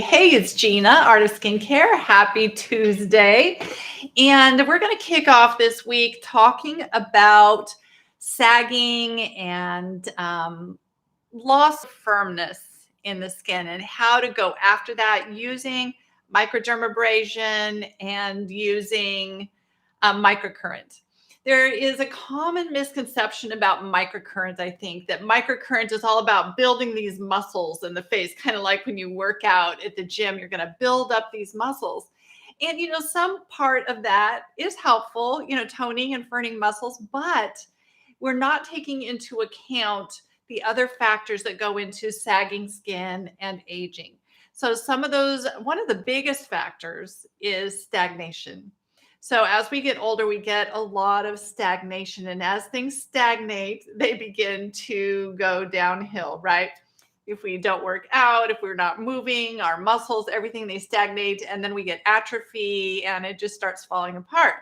Hey, it's Jeana, Art of Skincare. Happy Tuesday. And we're going to kick off this week talking about sagging and loss of firmness in the skin and how to go after that using microdermabrasion and using microcurrent. There is a common misconception about microcurrent, I think, that microcurrent is all about building these muscles in the face, kind of like when you work out at the gym, you're going to build up these muscles. And, some part of that is helpful, toning and firming muscles, but we're not taking into account the other factors that go into sagging skin and aging. So, one of the biggest factors is stagnation. So as we get older, we get a lot of stagnation. And as things stagnate, they begin to go downhill, right? If we don't work out, if we're not moving, our muscles, everything, they stagnate. And then we get atrophy and it just starts falling apart.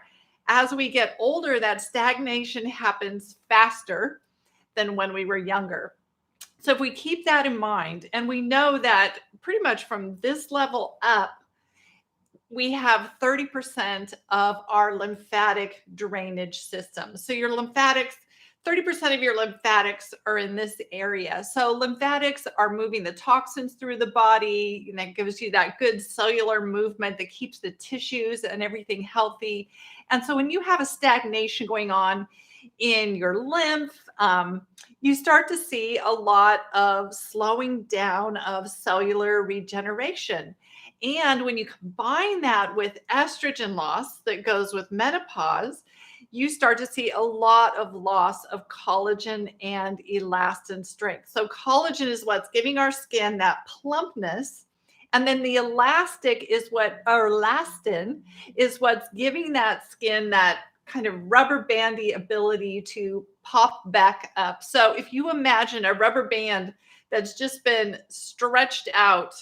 As we get older, that stagnation happens faster than when we were younger. So if we keep that in mind, and we know that pretty much from this level up, we have 30% of our lymphatic drainage system. So your lymphatics, 30% of your lymphatics are in this area. So lymphatics are moving the toxins through the body, and that gives you that good cellular movement that keeps the tissues and everything healthy. And so when you have a stagnation going on in your lymph, you start to see a lot of slowing down of cellular regeneration. And when you combine that with estrogen loss that goes with menopause, you start to see a lot of loss of collagen and elastin strength. So collagen is what's giving our skin that plumpness. And then the elastin is what's giving that skin that kind of rubber bandy ability to pop back up. So if you imagine a rubber band that's just been stretched out,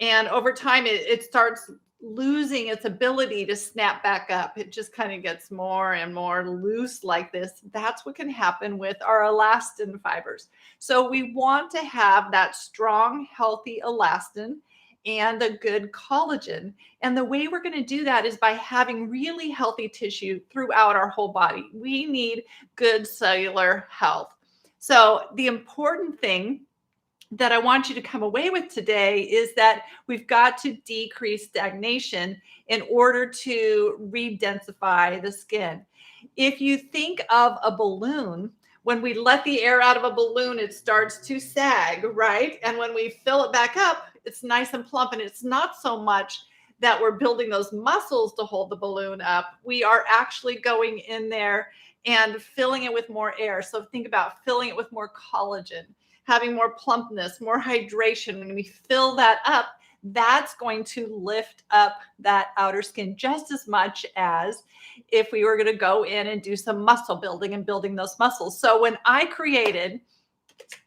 and over time, it starts losing its ability to snap back up. It just kind of gets more and more loose like this. That's what can happen with our elastin fibers. So we want to have that strong, healthy elastin and a good collagen. And the way we're going to do that is by having really healthy tissue throughout our whole body. We need good cellular health. So the important thing that I want you to come away with today is that we've got to decrease stagnation in order to re-densify the skin. If you think of a balloon, when we let the air out of a balloon, it starts to sag, right? And when we fill it back up, it's nice and plump. And it's not so much that we're building those muscles to hold the balloon up. We are actually going in there and filling it with more air. So think about filling it with more collagen, having more plumpness, more hydration. When we fill that up, that's going to lift up that outer skin just as much as if we were going to go in and do some muscle building and building those muscles. So when I created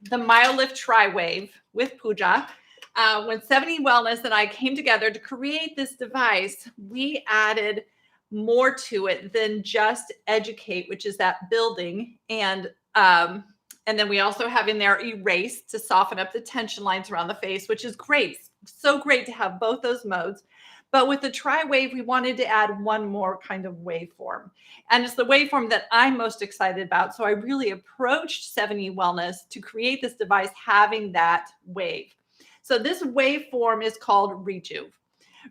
the MyoLift Tri-Wave with Pooja, when 70 Wellness and I came together to create this device, we added more to it than just educate, which is that building. And then we also have in there erase to soften up the tension lines around the face, which is great. So great to have both those modes. But with the Tri-Wave, we wanted to add one more kind of waveform. And it's the waveform that I'm most excited about. So I really approached 70 Wellness to create this device having that wave. So this waveform is called Rejuve.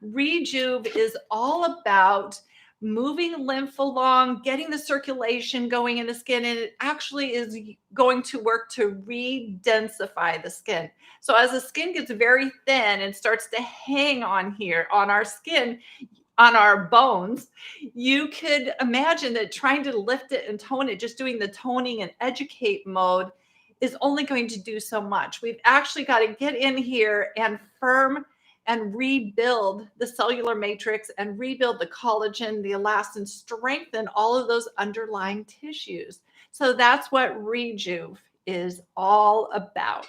Rejuve is all about moving lymph along, getting the circulation going in the skin, and it actually is going to work to re-densify the skin. So as the skin gets very thin and starts to hang on here on our skin, on our bones, you could imagine that trying to lift it and tone it, just doing the toning and educate mode is only going to do so much. We've actually got to get in here and firm and rebuild the cellular matrix and rebuild the collagen, the elastin, strengthen all of those underlying tissues. So that's what Rejuve is all about.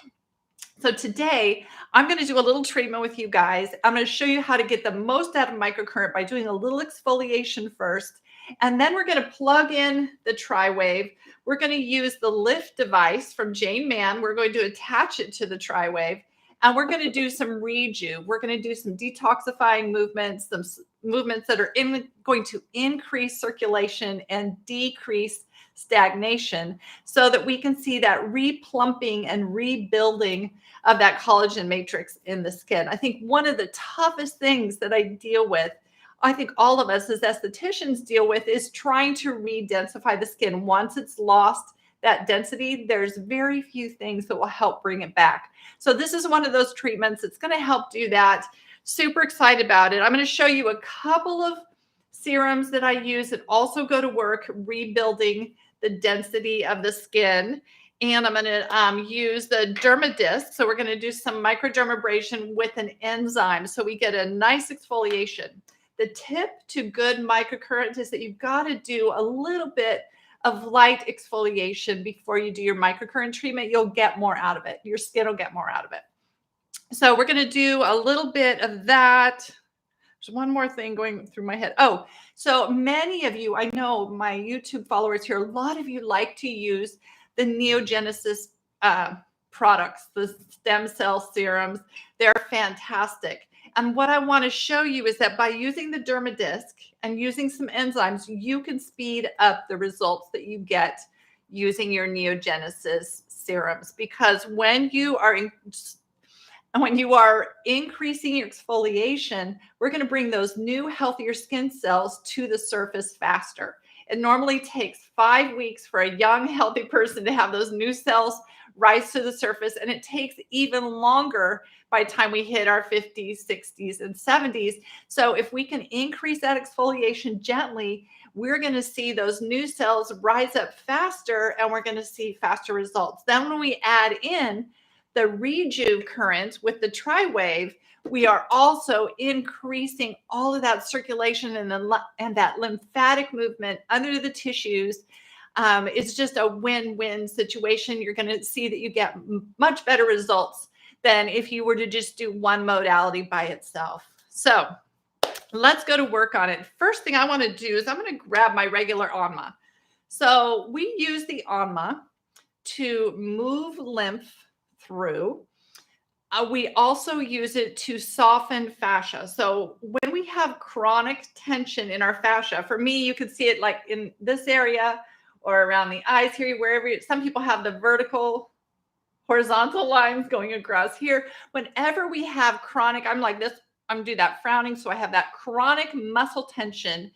So today, I'm going to do a little treatment with you guys. I'm going to show you how to get the most out of microcurrent by doing a little exfoliation first. And then we're going to plug in the Tri-Wave. We're going to use the Lymph device from Jane Mann. We're going to attach it to the Tri-Wave. And we're going to do some Rejuve. We're going to do some detoxifying movements, some movements that are going to increase circulation and decrease stagnation so that we can see that replumping and rebuilding of that collagen matrix in the skin. I think one of the toughest things that I deal with, I think all of us as estheticians deal with, is trying to re-densify the skin. Once it's lost that density, there's very few things that will help bring it back. So this is one of those treatments. It's going to help do that. Super excited about it. I'm going to show you a couple of serums that I use that also go to work rebuilding the density of the skin. And I'm going to use the Dermadisc. So we're going to do some microdermabrasion with an enzyme so we get a nice exfoliation. The tip to good microcurrent is that you've got to do a little bit of light exfoliation before you do your microcurrent treatment. You'll get more out of it. Your skin will get more out of it. So we're going to do a little bit of that. There's one more thing going through my head. Oh, so many of you, I know my YouTube followers here, a lot of you like to use the Neogenesis products, the stem cell serums. They're fantastic. And what I want to show you is that by using the Dermadisc and using some enzymes, you can speed up the results that you get using your Neogenesis serums. Because when you are increasing your exfoliation, we're going to bring those new, healthier skin cells to the surface faster. It normally takes 5 weeks for a young, healthy person to have those new cells rise to the surface, and it takes even longer by the time we hit our 50s, 60s, and 70s. So if we can increase that exfoliation gently, we're going to see those new cells rise up faster, and we're going to see faster results. Then when we add in the Rejuve current with the Tri-Wave, we are also increasing all of that circulation and that lymphatic movement under the tissues. It's just a win-win situation. You're going to see that you get much better results than if you were to just do one modality by itself. So let's go to work on it. First thing I want to do is I'm going to grab my regular Anma. So we use the Anma to move lymph through. We also use it to soften fascia. So when we have chronic tension in our fascia, for me, you can see it like in this area or around the eyes here, wherever. Some people have the vertical, horizontal lines going across here. Whenever we have chronic, I'm like this, I'm do that frowning. So I have that chronic muscle tension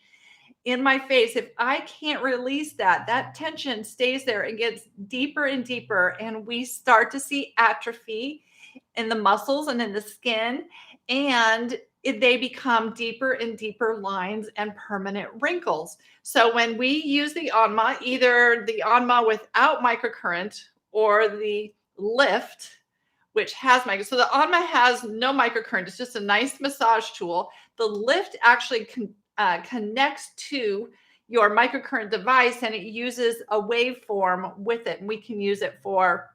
in my face. If I can't release that, that tension stays there and gets deeper and deeper. And we start to see atrophy in the muscles and in the skin. And they become deeper and deeper lines and permanent wrinkles. So when we use the Anma, either the Anma without microcurrent or the Lift, which has so the Anma has no microcurrent. It's just a nice massage tool. The Lift actually connects to your microcurrent device, and it uses a waveform with it. And we can use it for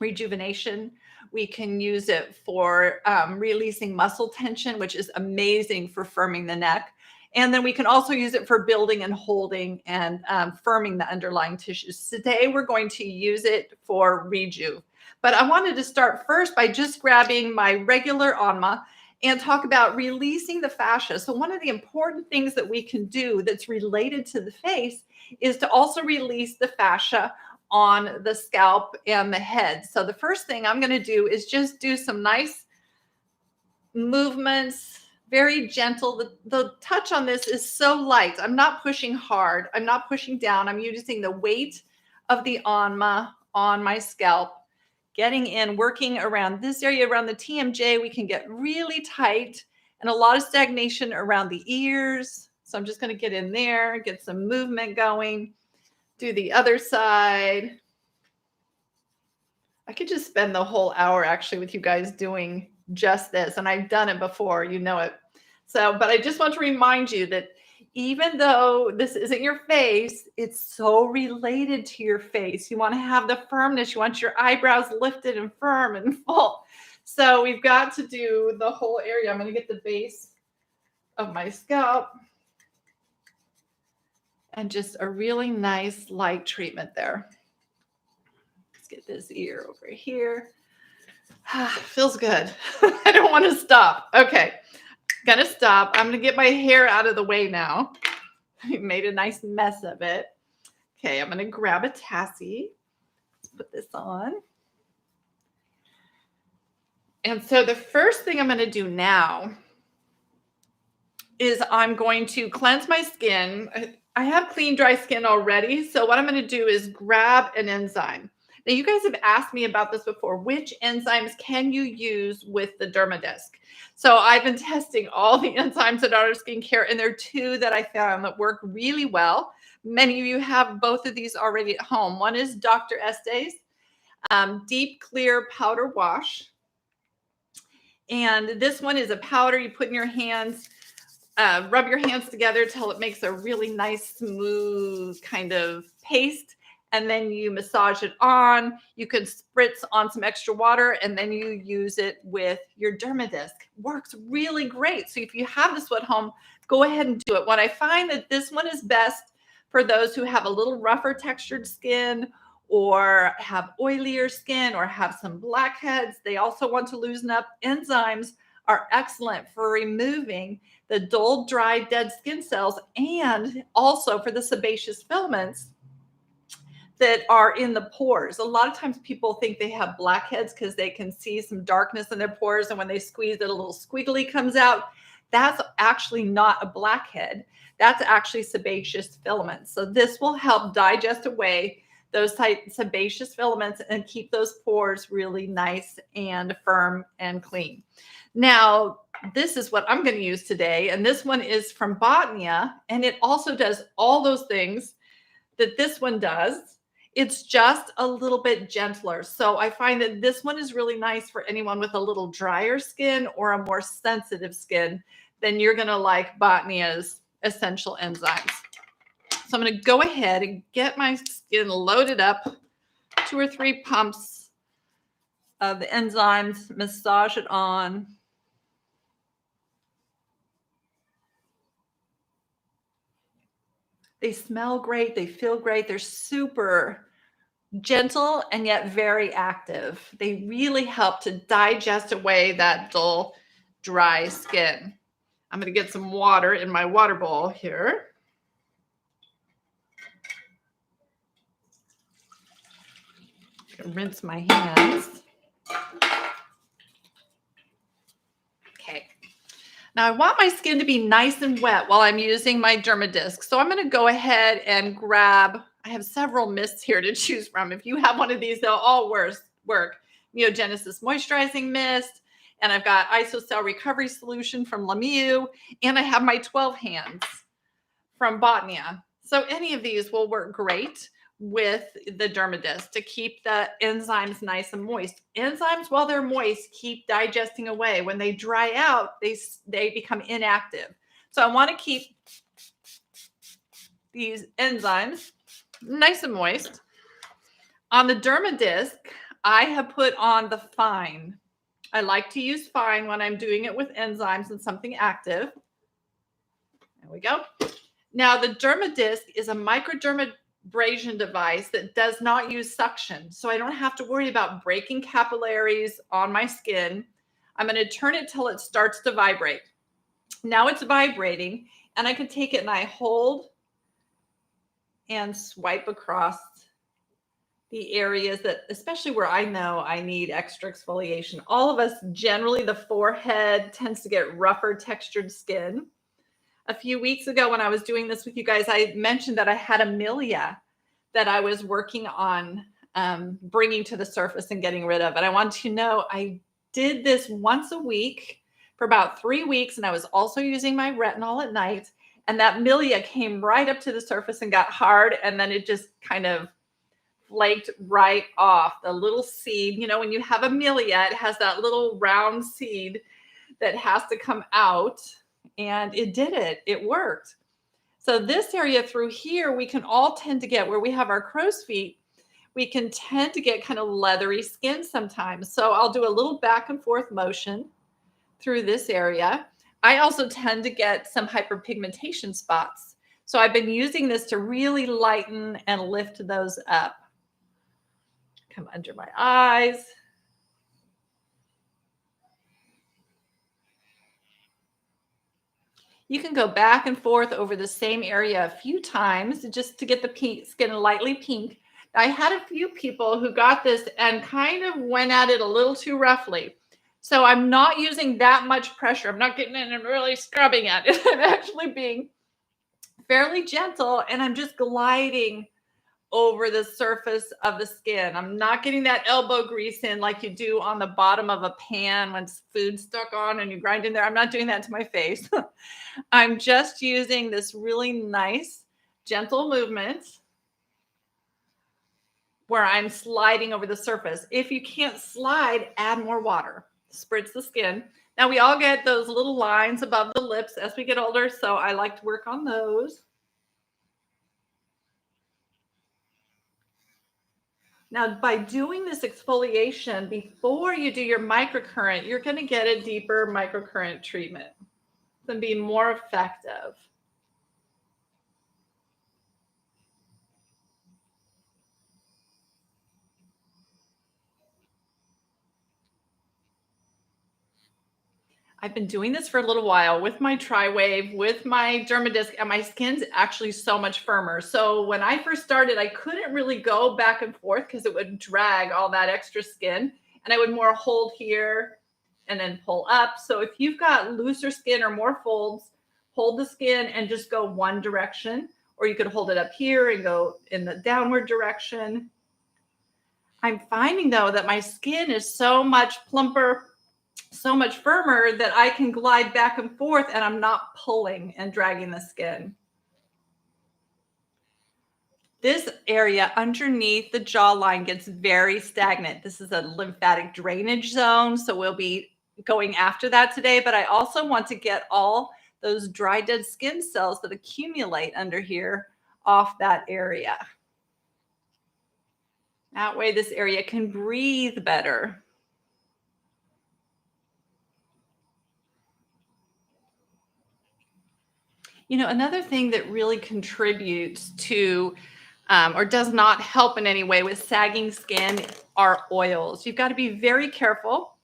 rejuvenation. We can use it for releasing muscle tension, which is amazing for firming the neck. And then we can also use it for building and holding and firming the underlying tissues. Today, we're going to use it for Rejuve. But I wanted to start first by just grabbing my regular Anma and talk about releasing the fascia. So one of the important things that we can do that's related to the face is to also release the fascia on the scalp and the head. So the first thing I'm going to do is just do some nice movements, very gentle. The touch on this is so light. I'm not pushing hard. I'm not pushing down. I'm using the weight of the Anma on my scalp, getting in, working around this area, around the TMJ. We can get really tight and a lot of stagnation around the ears. So I'm just going to get in there, get some movement going. Do the other side. I could just spend the whole hour actually with you guys doing just this. And I've done it before, you know it. So, but I just want to remind you that even though this isn't your face, it's so related to your face. You want to have the firmness. You want your eyebrows lifted and firm and full. So we've got to do the whole area. I'm going to get the base of my scalp. And just a really nice light treatment there. Let's get this ear over here. Feels good. I don't want to stop. Okay, gonna stop. I'm gonna get my hair out of the way now. I made a nice mess of it. Okay, I'm gonna grab a tassie. Let's put this on. And so the first thing I'm gonna do now is I'm going to cleanse my skin. I have clean, dry skin already. So what I'm going to do is grab an enzyme. Now, you guys have asked me about this before. Which enzymes can you use with the Dermadisc? So I've been testing all the enzymes in our skincare, and there are two that I found that work really well. Many of you have both of these already at home. One is Dr. Estes Deep Clear Powder Wash. And this one is a powder you put in your hands. Rub your hands together till it makes a really nice, smooth kind of paste. And then you massage it on. You can spritz on some extra water, and then you use it with your Dermadisc. Works really great. So if you have this at home, go ahead and do it. What I find that this one is best for those who have a little rougher textured skin, or have oilier skin, or have some blackheads. They also want to loosen up. Enzymes are excellent for removing the dull, dry, dead skin cells, and also for the sebaceous filaments that are in the pores. A lot of times people think they have blackheads because they can see some darkness in their pores, and when they squeeze it, a little squiggly comes out. That's actually not a blackhead. That's actually sebaceous filaments. So this will help digest away those sebaceous filaments and keep those pores really nice and firm and clean. Now, this is what I'm going to use today, and this one is from Botania, and it also does all those things that this one does. It's just a little bit gentler. So I find that this one is really nice for anyone with a little drier skin or a more sensitive skin. Then you're going to like Botania's essential enzymes. So I'm going to go ahead and get my skin loaded up, 2 or 3 pumps of the enzymes, massage it on. They smell great. They feel great. They're super gentle and yet very active. They really help to digest away that dull, dry skin. I'm going to get some water in my water bowl here. Rinse my hands. Okay. Now I want my skin to be nice and wet while I'm using my Dermadisc. So I'm going to go ahead and grab, I have several mists here to choose from. If you have one of these, they'll all work. Neogenesis Moisturizing Mist, and I've got Isocell Recovery Solution from Lemieux, and I have my 12 hands from Botania. So any of these will work great with the Dermadisc to keep the enzymes nice and moist. Enzymes, while they're moist, keep digesting away. When they dry out, they become inactive. So I want to keep these enzymes nice and moist. On the Dermadisc, I have put on the fine. I like to use fine when I'm doing it with enzymes and something active. There we go. Now, the Dermadisc is a microdermabrasion device that does not use suction, so I don't have to worry about breaking capillaries on my skin. I'm going to turn it till it starts to vibrate. Now it's vibrating, and I can take it and I hold and swipe across the areas that, especially where I know I need extra exfoliation. All of us, generally, the forehead tends to get rougher textured skin. A few weeks ago when I was doing this with you guys, I mentioned that I had a milia that I was working on bringing to the surface and getting rid of. And I want to know, I did this once a week for about 3 weeks, and I was also using my retinol at night. And that milia came right up to the surface and got hard, and then it just kind of flaked right off. The little seed, you know, when you have a milia, it has that little round seed that has to come out, and it did it. It worked. So this area through here, we can all tend to get, where we have our crow's feet, we can tend to get kind of leathery skin sometimes. So I'll do a little back and forth motion through this area. I also tend to get some hyperpigmentation spots. So I've been using this to really lighten and lift those up. Come under my eyes. You can go back and forth over the same area a few times just to get the pink skin lightly pink. I had a few people who got this and kind of went at it a little too roughly. So I'm not using that much pressure. I'm not getting in and really scrubbing at it. I'm actually being fairly gentle, and I'm just gliding over the surface of the skin. I'm not getting that elbow grease in like you do on the bottom of a pan when food's stuck on and you grind in there. I'm not doing that to my face. I'm just using this really nice, gentle movement where I'm sliding over the surface. If you can't slide, add more water. Spritz the skin. Now, we all get those little lines above the lips as we get older, so I like to work on those. Now, by doing this exfoliation before you do your microcurrent, you're going to get a deeper microcurrent treatment and be more effective. I've been doing this for a little while with my Tri-Wave, with my Dermadisc, and my skin's actually so much firmer. So when I first started, I couldn't really go back and forth because it would drag all that extra skin, and I would more hold here and then pull up. So if you've got looser skin or more folds, hold the skin and just go one direction, or you could hold it up here and go in the downward direction. I'm finding though that my skin is so much plumper, so much firmer that I can glide back and forth and I'm not pulling and dragging the skin. This area underneath the jawline gets very stagnant. This is a lymphatic drainage zone, so we'll be going after that today, but I also want to get all those dry, dead skin cells that accumulate under here off that area. That way this area can breathe better. You know, another thing that really contributes to or does not help in any way with sagging skin are oils. You've got to be very careful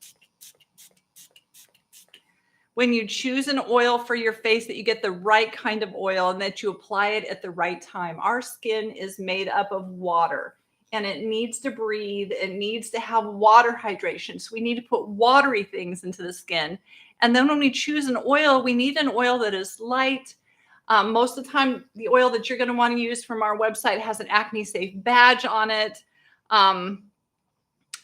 when you choose an oil for your face that you get the right kind of oil and that you apply it at the right time. Our skin is made up of water and it needs to breathe. It needs to have water hydration. So we need to put watery things into the skin. And then when we choose an oil, we need an oil that is light. Most of the time, the oil that you're going to want to use from our website has an acne safe badge on it.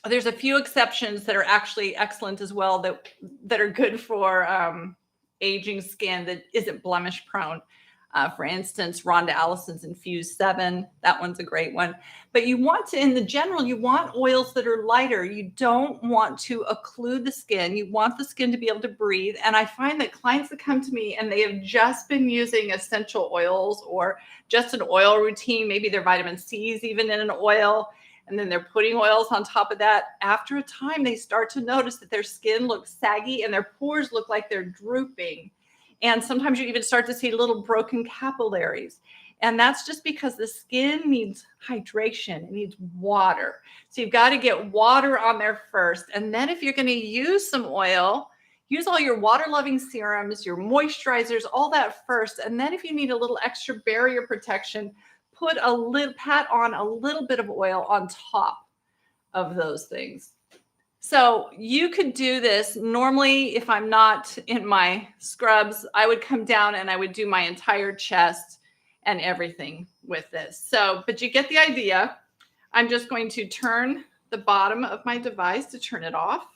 There's a few exceptions that are actually excellent as well that are good for aging skin that isn't blemish prone. For instance, Rhonda Allison's Infused 7, that one's a great one. But you want to, in the general, you want oils that are lighter. You don't want to occlude the skin. You want the skin to be able to breathe. And I find that clients that come to me and they have just been using essential oils or just an oil routine, maybe their vitamin C's even in an oil, and then they're putting oils on top of that. After a time, they start to notice that their skin looks saggy and their pores look like they're drooping. And sometimes you even start to see little broken capillaries. And that's just because the skin needs hydration. It needs water. So you've got to get water on there first. And then if you're going to use some oil, use all your water-loving serums, your moisturizers, all that first. And then if you need a little extra barrier protection, put a little, pat on a little bit of oil on top of those things. So you could do this. Normally, if I'm not in my scrubs, I would come down and I would do my entire chest and everything with this. So, but you get the idea. I'm just going to turn the bottom of my device to turn it off.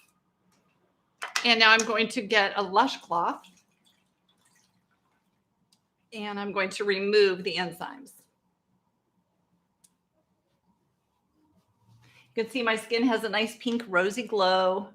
And now I'm going to get a Lush cloth and I'm going to remove the enzymes. You can see my skin has a nice pink rosy glow.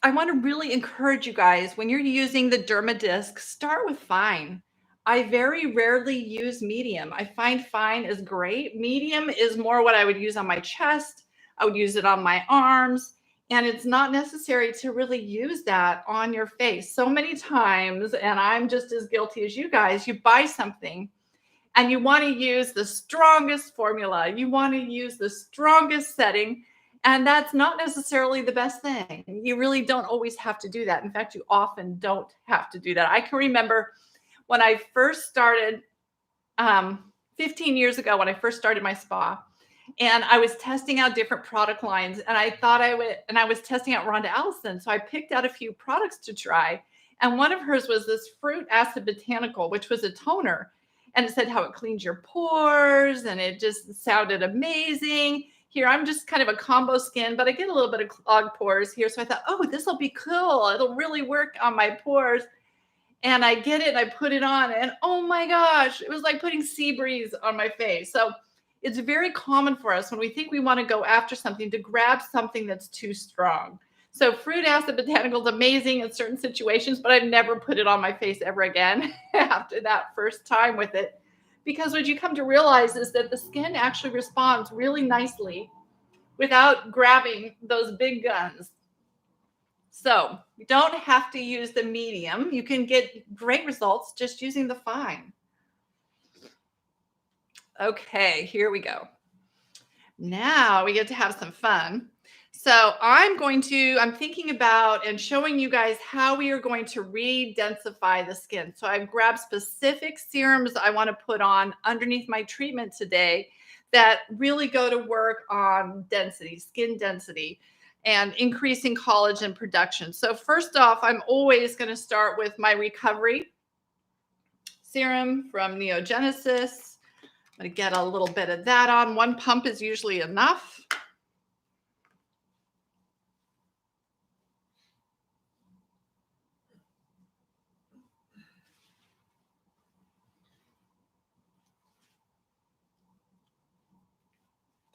I want to really encourage you guys, when you're using the Dermadisc, start with fine. I very rarely use medium. I find fine is great. Medium is more what I would use on my chest. I would use it on my arms. And it's not necessary to really use that on your face. So many times, and I'm just as guilty as you guys, you buy something and you want to use the strongest formula. You want to use the strongest setting. And that's not necessarily the best thing. You really don't always have to do that. In fact, you often don't have to do that. I can remember when I first started, 15 years ago, when I first started my spa, and I was testing out different product lines, and I thought I would, and I was testing out Rhonda Allison. So I picked out a few products to try. And one of hers was this fruit acid botanical, which was a toner. And it said how it cleans your pores, and it just sounded amazing. Here, I'm just kind of a combo skin, but I get a little bit of clogged pores here. So I thought, oh, this will be cool. It'll really work on my pores. And I get it, and I put it on, and oh my gosh, it was like putting sea breeze on my face. So it's very common for us when we think we want to go after something to grab something that's too strong. So fruit acid botanical is amazing in certain situations, but I've never put it on my face ever again after that first time with it. Because what you come to realize is that the skin actually responds really nicely without grabbing those big guns. So you don't have to use the medium. You can get great results just using the fine. Okay, here we go. Now we get to have some fun. So I'm thinking about and showing you guys how we are going to re-densify the skin. So I've grabbed specific serums I want to put on underneath my treatment today that really go to work on density, skin density, and increasing collagen production. So first off, I'm always going to start with my recovery serum from Neogenesis. I'm going to get a little bit of that on. One pump is usually enough.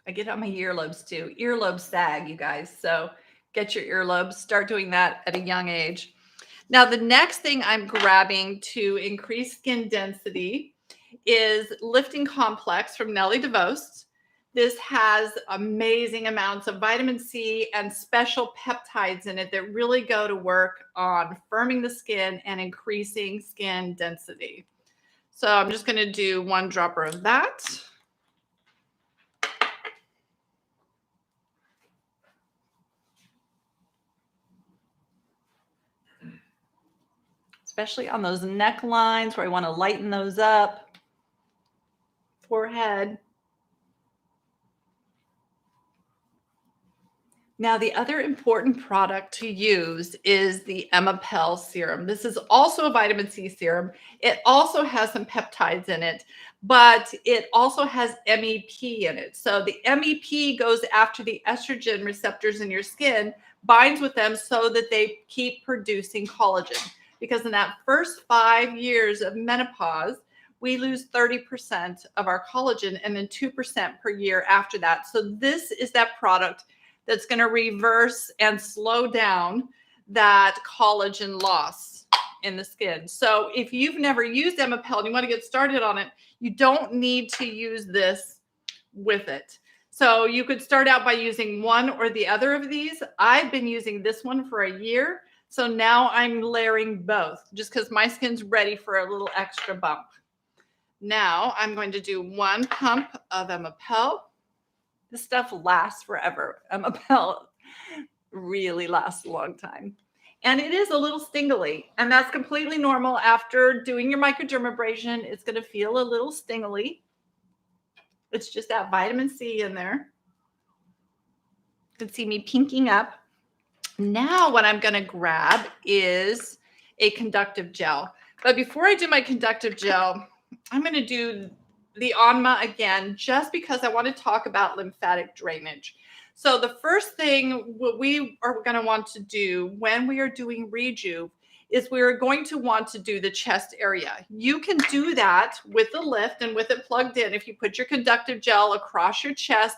I get on my earlobes too. Earlobes sag, you guys. So get your earlobes. Start doing that at a young age. Now, the next thing I'm grabbing to increase skin density is Lifting Complex from Nelly DeVos. This has amazing amounts of vitamin C and special peptides in it that really go to work on firming the skin and increasing skin density. So I'm just going to do one dropper of that. Especially on those necklines where I want to lighten those up. Forehead. Now, the other important product to use is the Emapel serum. This is also a vitamin C serum. It also has some peptides in it, but it also has MEP in it. So the MEP goes after the estrogen receptors in your skin, binds with them so that they keep producing collagen. Because in that first 5 years of menopause, we lose 30% of our collagen and then 2% per year after that. So this is that product that's going to reverse and slow down that collagen loss in the skin. So if you've never used Emapel and you want to get started on it, you don't need to use this with it. So you could start out by using one or the other of these. I've been using this one for a year. So now I'm layering both just because my skin's ready for a little extra bump. Now I'm going to do one pump of Emapel. This stuff lasts forever. Emapel really lasts a long time. And it is a little stingly, and that's completely normal. After doing your microdermabrasion, it's going to feel a little stingly. It's just that vitamin C in there. You can see me pinking up. Now what I'm going to grab is a conductive gel. But before I do my conductive gel, I'm going to do the Anma again, just because I want to talk about lymphatic drainage. So the first thing what we are going to want to do when we are doing Rejuve is we're going to want to do the chest area. You can do that with the lift and with it plugged in. If you put your conductive gel across your chest,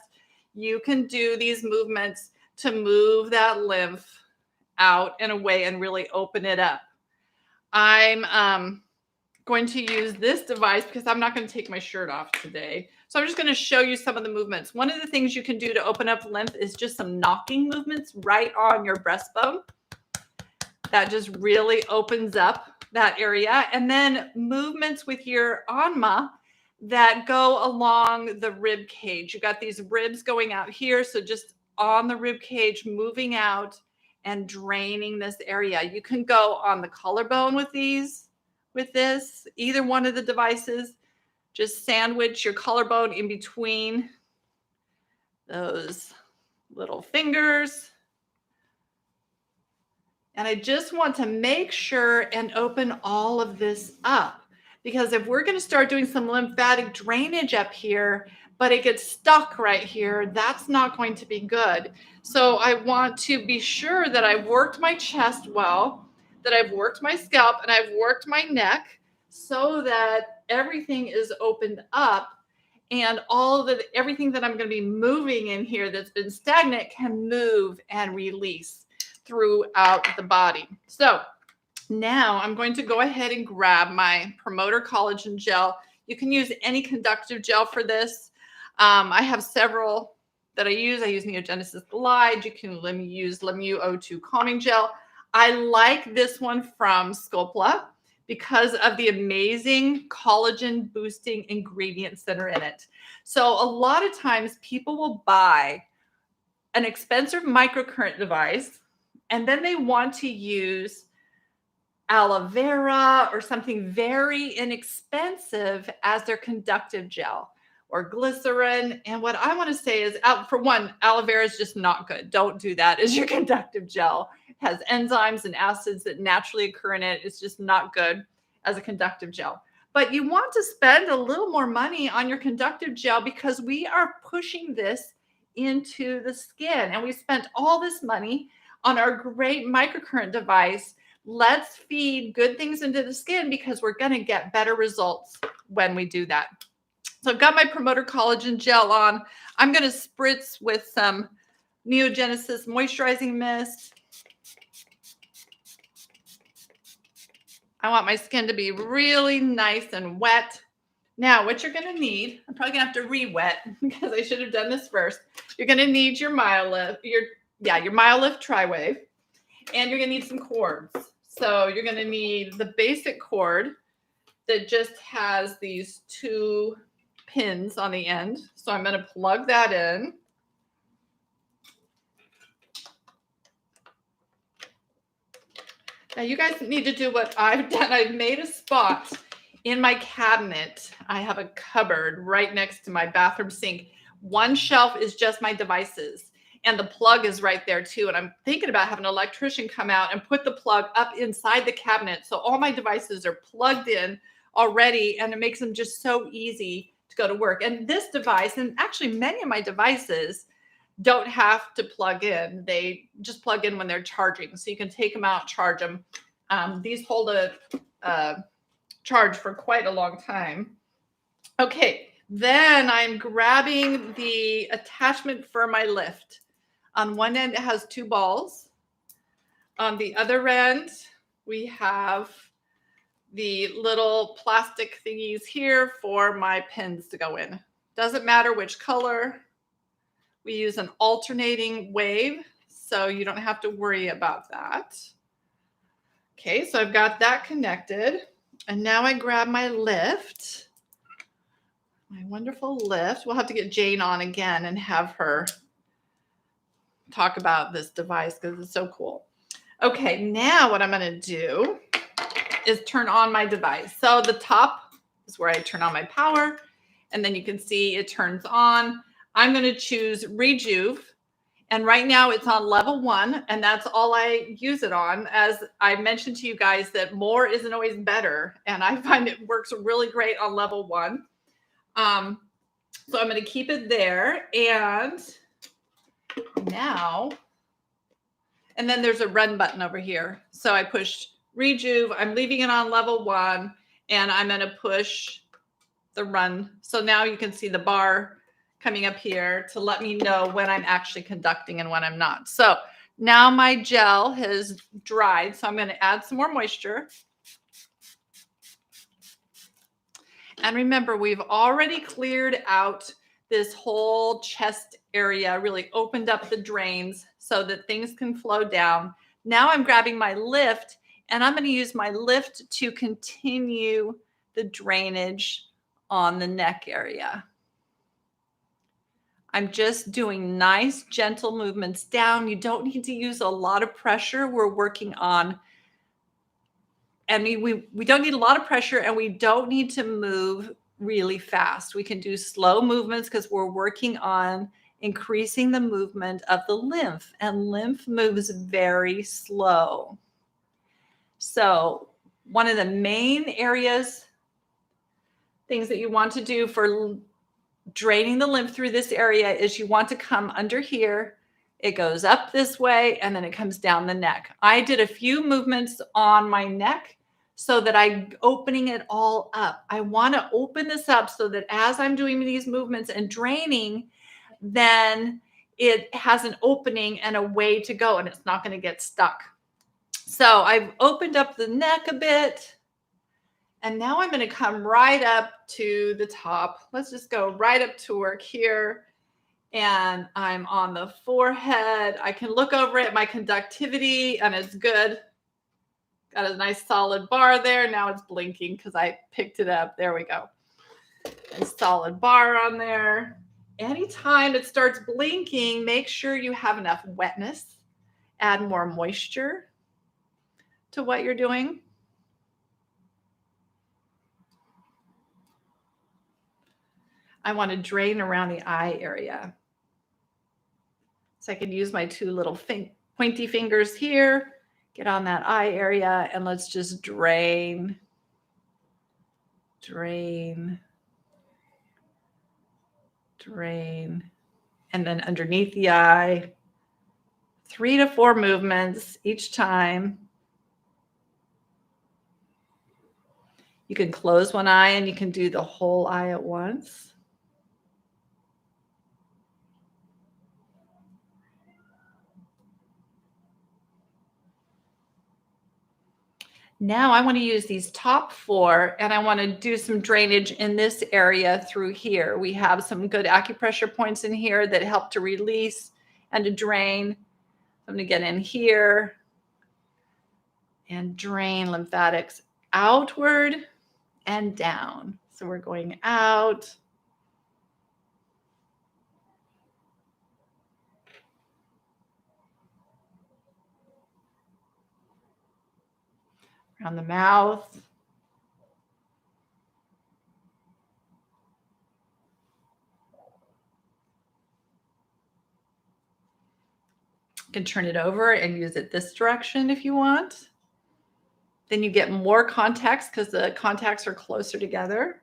you can do these movements to move that lymph out and away and really open it up. I'm going to use this device because I'm not going to take my shirt off today. So I'm just going to show you some of the movements. One of the things you can do to open up lymph is just some knocking movements right on your breastbone. That just really opens up that area. And then movements with your Anma that go along the rib cage. You got these ribs going out here. So just on the rib cage, moving out and draining this area. You can go on the collarbone with this, either one of the devices. Just sandwich your collarbone in between those little fingers. And I just want to make sure and open all of this up, because if we're going to start doing some lymphatic drainage up here, but it gets stuck right here, that's not going to be good. So I want to be sure that I've worked my chest well, that I've worked my scalp, and I've worked my neck so that everything is opened up, and everything that I'm going to be moving in here that's been stagnant can move and release throughout the body. So now I'm going to go ahead and grab my Promoter Collagen Gel. You can use any conductive gel for this. I have several that I use. I use Neogenesis Glide. You can use Lemieux O2 Calming Gel. I like this one from Scopla because of the amazing collagen boosting ingredients that are in it. So a lot of times people will buy an expensive microcurrent device, and then they want to use aloe vera or something very inexpensive as their conductive gel, or glycerin. And what I want to say is, for one, aloe vera is just not good. Don't do that as your conductive gel. It has enzymes and acids that naturally occur in it. It's just not good as a conductive gel. But you want to spend a little more money on your conductive gel, because we are pushing this into the skin, and we spent all this money on our great microcurrent device. Let's feed good things into the skin, because we're going to get better results when we do that. So I've got my Promoter Collagen Gel on. I'm going to spritz with some Neogenesis Moisturizing Mist. I want my skin to be really nice and wet. Now, what you're going to need, I'm probably going to have to re-wet because I should have done this first. You're going to need your MyoLift, your MyoLift Tri-Wave, and you're going to need some cords. So you're going to need the basic cord that just has these 2 pins on the end. So I'm going to plug that in. Now you guys need to do what I've done. I've made a spot in my cabinet. I have a cupboard right next to my bathroom sink. One shelf is just my devices, and the plug is right there too. And I'm thinking about having an electrician come out and put the plug up inside the cabinet, so all my devices are plugged in already, and it makes them just so easy to go to work. And this device, and actually many of my devices, don't have to plug in. They just plug in when they're charging. So you can take them out, charge them. These hold a charge for quite a long time. Okay, then I'm grabbing the attachment for my lift. On one end, it has 2 balls. On the other end, we have the little plastic thingies here for my pins to go in. Doesn't matter which color. We use an alternating wave, so you don't have to worry about that. Okay, so I've got that connected. And now I grab my lift, my wonderful lift. We'll have to get Jane on again and have her talk about this device because it's so cool. Okay, now what I'm going to do is turn on my device. So the top is where I turn on my power, and then you can see it turns on. I'm going to choose Rejuve, and right now it's on level 1, and that's all I use it on. As I mentioned to you guys, that more isn't always better, and I find it works really great on level 1. So I'm going to keep it there, and now, and then there's a run button over here. So I push Rejuve. I'm leaving it on level 1, and I'm going to push the run. So now you can see the bar coming up here to let me know when I'm actually conducting and when I'm not. So now my gel has dried, so I'm going to add some more moisture. And remember, we've already cleared out this whole chest area, really opened up the drains so that things can flow down. Now I'm grabbing my lift, and I'm going to use my lift to continue the drainage on the neck area. I'm just doing nice, gentle movements down. You don't need to use a lot of pressure. We're working on, we don't need a lot of pressure, and we don't need to move really fast. We can do slow movements because we're working on increasing the movement of the lymph, and lymph moves very slow. So one of the main things that you want to do for draining the lymph through this area is you want to come under here. It goes up this way, and then it comes down the neck. I did a few movements on my neck so that I'm opening it all up. I want to open this up so that as I'm doing these movements and draining, then it has an opening and a way to go, and it's not going to get stuck. So I've opened up the neck a bit, and now I'm going to come right up to the top. Let's just go right up to work here. And I'm on the forehead. I can look over at my conductivity, and it's good. Got a nice solid bar there. Now it's blinking because I picked it up. There we go. A solid bar on there. Anytime it starts blinking, make sure you have enough wetness. Add more moisture to what you're doing. I want to drain around the eye area. So I can use my two little pointy fingers here, get on that eye area, and let's just drain, drain, drain. And then underneath the eye, 3 to 4 movements each time. You can close one eye and you can do the whole eye at once. Now I want to use these top 4, and I want to do some drainage in this area through here. We have some good acupressure points in here that help to release and to drain. I'm going to get in here and drain lymphatics outward and down. So we're going out. Around the mouth. You can turn it over and use it this direction if you want. Then you get more contacts because the contacts are closer together.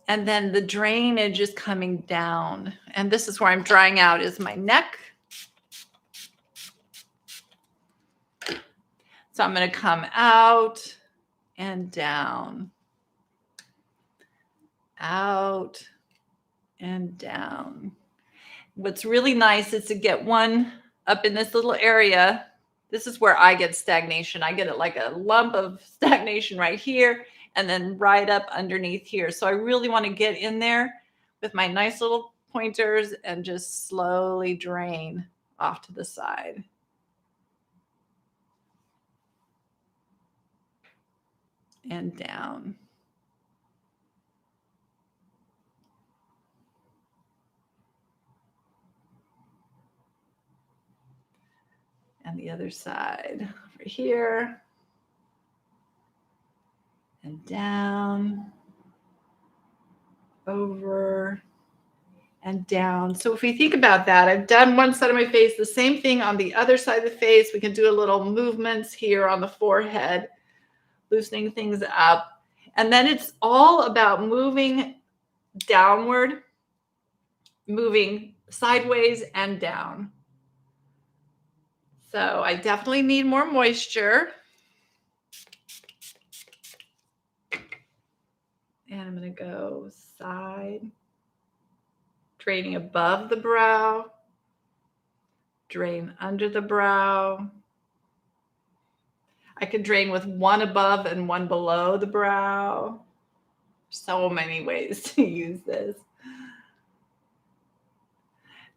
And then the drainage is coming down. And this is where I'm drying out is my neck. So I'm going to come out and down, out and down. What's really nice is to get one up in this little area. This is where I get stagnation. I get it like a lump of stagnation right here and then right up underneath here. So I really want to get in there with my nice little pointers and just slowly drain off to the side. And down. And the other side over here. And down. Over. And down. So if we think about that, I've done one side of my face, the same thing on the other side of the face. We can do a little movements here on the forehead, loosening things up. And then it's all about moving downward, moving sideways and down. So I definitely need more moisture. And I'm going to go side, draining above the brow, drain under the brow. I can drain with one above and one below the brow. So many ways to use this.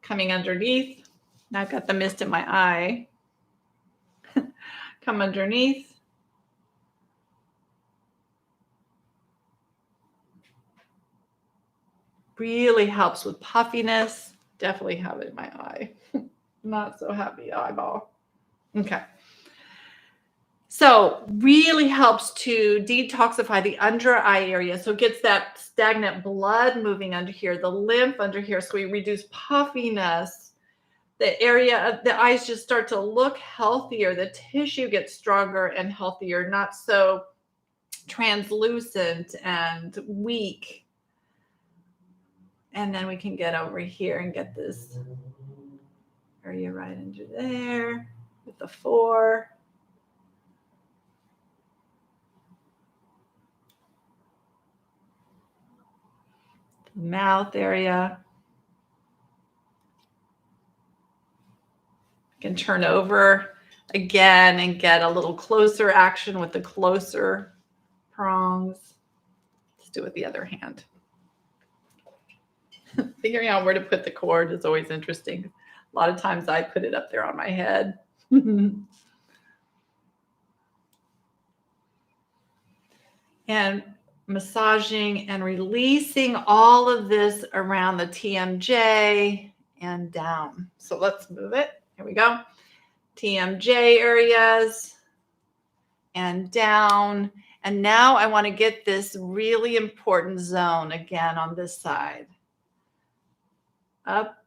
Coming underneath. Now I've got the mist in my eye. Come underneath. Really helps with puffiness. Definitely have it in my eye. Not so happy eyeball. Okay. So really helps to detoxify the under eye area. So it gets that stagnant blood moving under here, the lymph under here. So we reduce puffiness. The area of the eyes just start to look healthier. The tissue gets stronger and healthier, not so translucent and weak. And then we can get over here and get this area right under there with the 4. Mouth area. Can turn over again and get a little closer action with the closer prongs. Let's do it with the other hand. Figuring out where to put the cord is always interesting. A lot of times I put it up there on my head. And massaging and releasing all of this around the TMJ and down. So let's move it. Here we go. TMJ areas and down. And now I want to get this really important zone again on this side. Up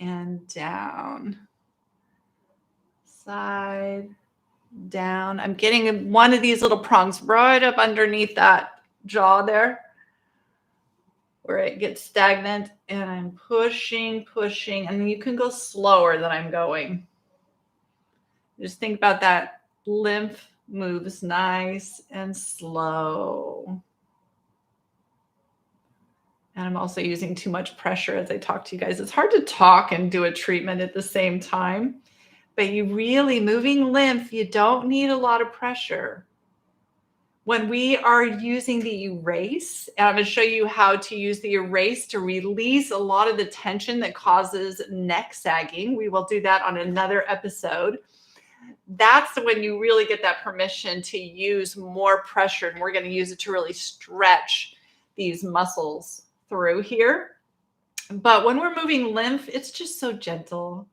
and down. Side, down. I'm getting one of these little prongs right up underneath that jaw there, where it gets stagnant, and I'm pushing, and you can go slower than I'm going. Just think about that. Lymph moves nice and slow. And I'm also using too much pressure as I talk to you guys. It's hard to talk and do a treatment at the same time, but you really moving lymph, you don't need a lot of pressure. When we are using the erase, and I'm going to show you how to use the erase to release a lot of the tension that causes neck sagging. We will do that on another episode. That's when you really get that permission to use more pressure, and we're going to use it to really stretch these muscles through here. But when we're moving lymph, it's just so gentle.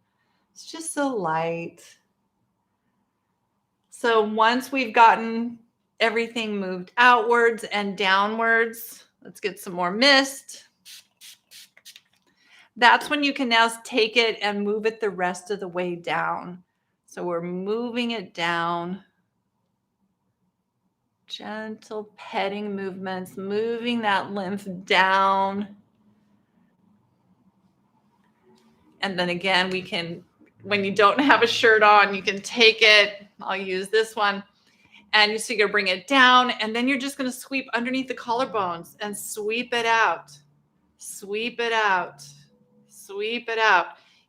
It's just so light. So once we've gotten everything moved outwards and downwards, let's get some more mist. That's when you can now take it and move it the rest of the way down. So we're moving it down. Gentle petting movements, moving that lymph down. And then again, we can, when you don't have a shirt on, you can take it. I'll use this one. And you're going to bring it down, and then you're just going to sweep underneath the collarbones and sweep it out. Sweep it out. Sweep it out.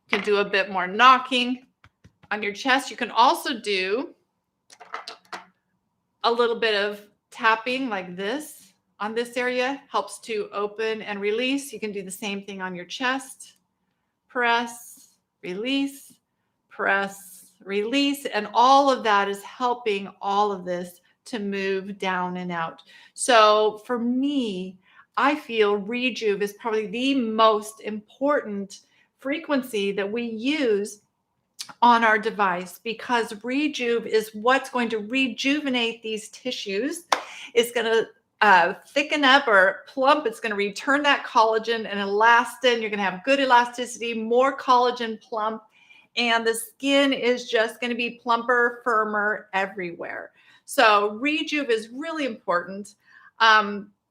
You can do a bit more knocking on your chest. You can also do a little bit of tapping like this on this area. Helps to open and release. You can do the same thing on your chest. Press, release, press, release. And all of that is helping all of this to move down and out. So for me, I feel Rejuve is probably the most important frequency that we use on our device, because Rejuve is what's going to rejuvenate these tissues. It's going to thicken up or plump. It's going to return that collagen and elastin. You're going to have good elasticity, more collagen plump, and the skin is just going to be plumper, firmer everywhere. So Rejuve is really important.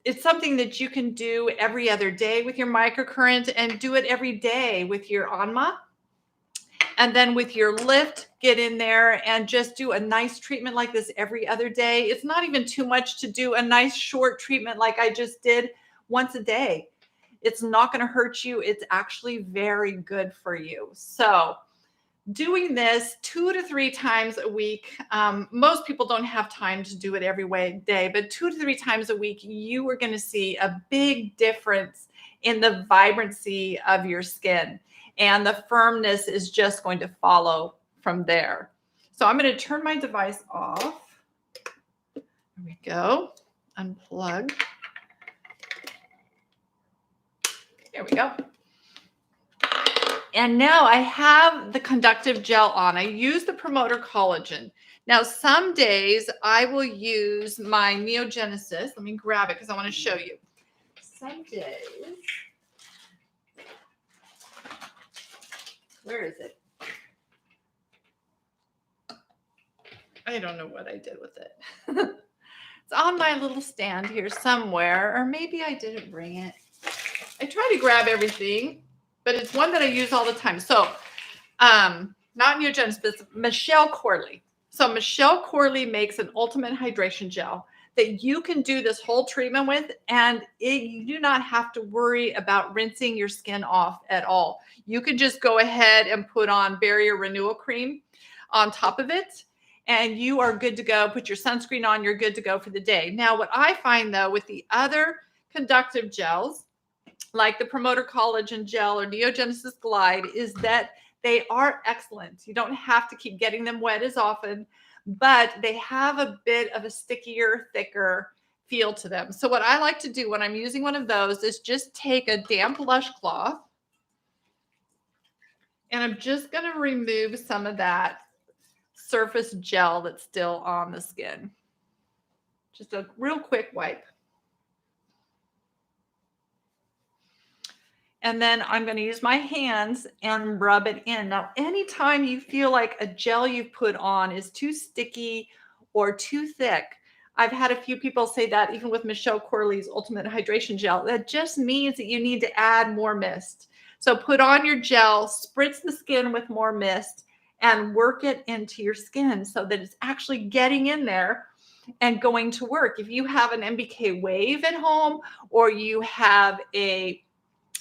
It's something that you can do every other day with your microcurrent, and do it every day with your Anma. And then with your lift, get in there and just do a nice treatment like this every other day. It's not even too much to do a nice short treatment like I just did once a day. It's not going to hurt you. It's actually very good for you. So doing this 2 to 3 times a week. Most people don't have time to do it every day, but 2 to 3 times a week, you are going to see a big difference in the vibrancy of your skin. And the firmness is just going to follow from there. So I'm going to turn my device off. There we go. Unplug. Here we go. And now I have the conductive gel on. I use the promoter collagen. Now, some days I will use my Neogenesis. Let me grab it because I want to show you. Some days, where is it? I don't know what I did with it. It's on my little stand here somewhere, or maybe I didn't bring it. I try to grab everything, but it's one that I use all the time. So, not Neogenesis, but it's Michelle Corley. So Michelle Corley makes an ultimate hydration gel that you can do this whole treatment with, and you do not have to worry about rinsing your skin off at all. You can just go ahead and put on barrier renewal cream on top of it, and you are good to go. Put your sunscreen on, you're good to go for the day. Now, what I find though with the other conductive gels, like the Promoter Collagen Gel or Neogenesis Glide, is that they are excellent. You don't have to keep getting them wet as often, but they have a bit of a stickier, thicker feel to them. So what I like to do when I'm using one of those is just take a damp lush cloth, and I'm just going to remove some of that surface gel that's still on the skin. Just a real quick wipe. And then I'm going to use my hands and rub it in. Now, anytime you feel like a gel you've put on is too sticky or too thick, I've had a few people say that even with Michelle Corley's Ultimate Hydration Gel, that just means that you need to add more mist. So put on your gel, spritz the skin with more mist, and work it into your skin so that it's actually getting in there and going to work. If you have an MBK wave at home, or you have a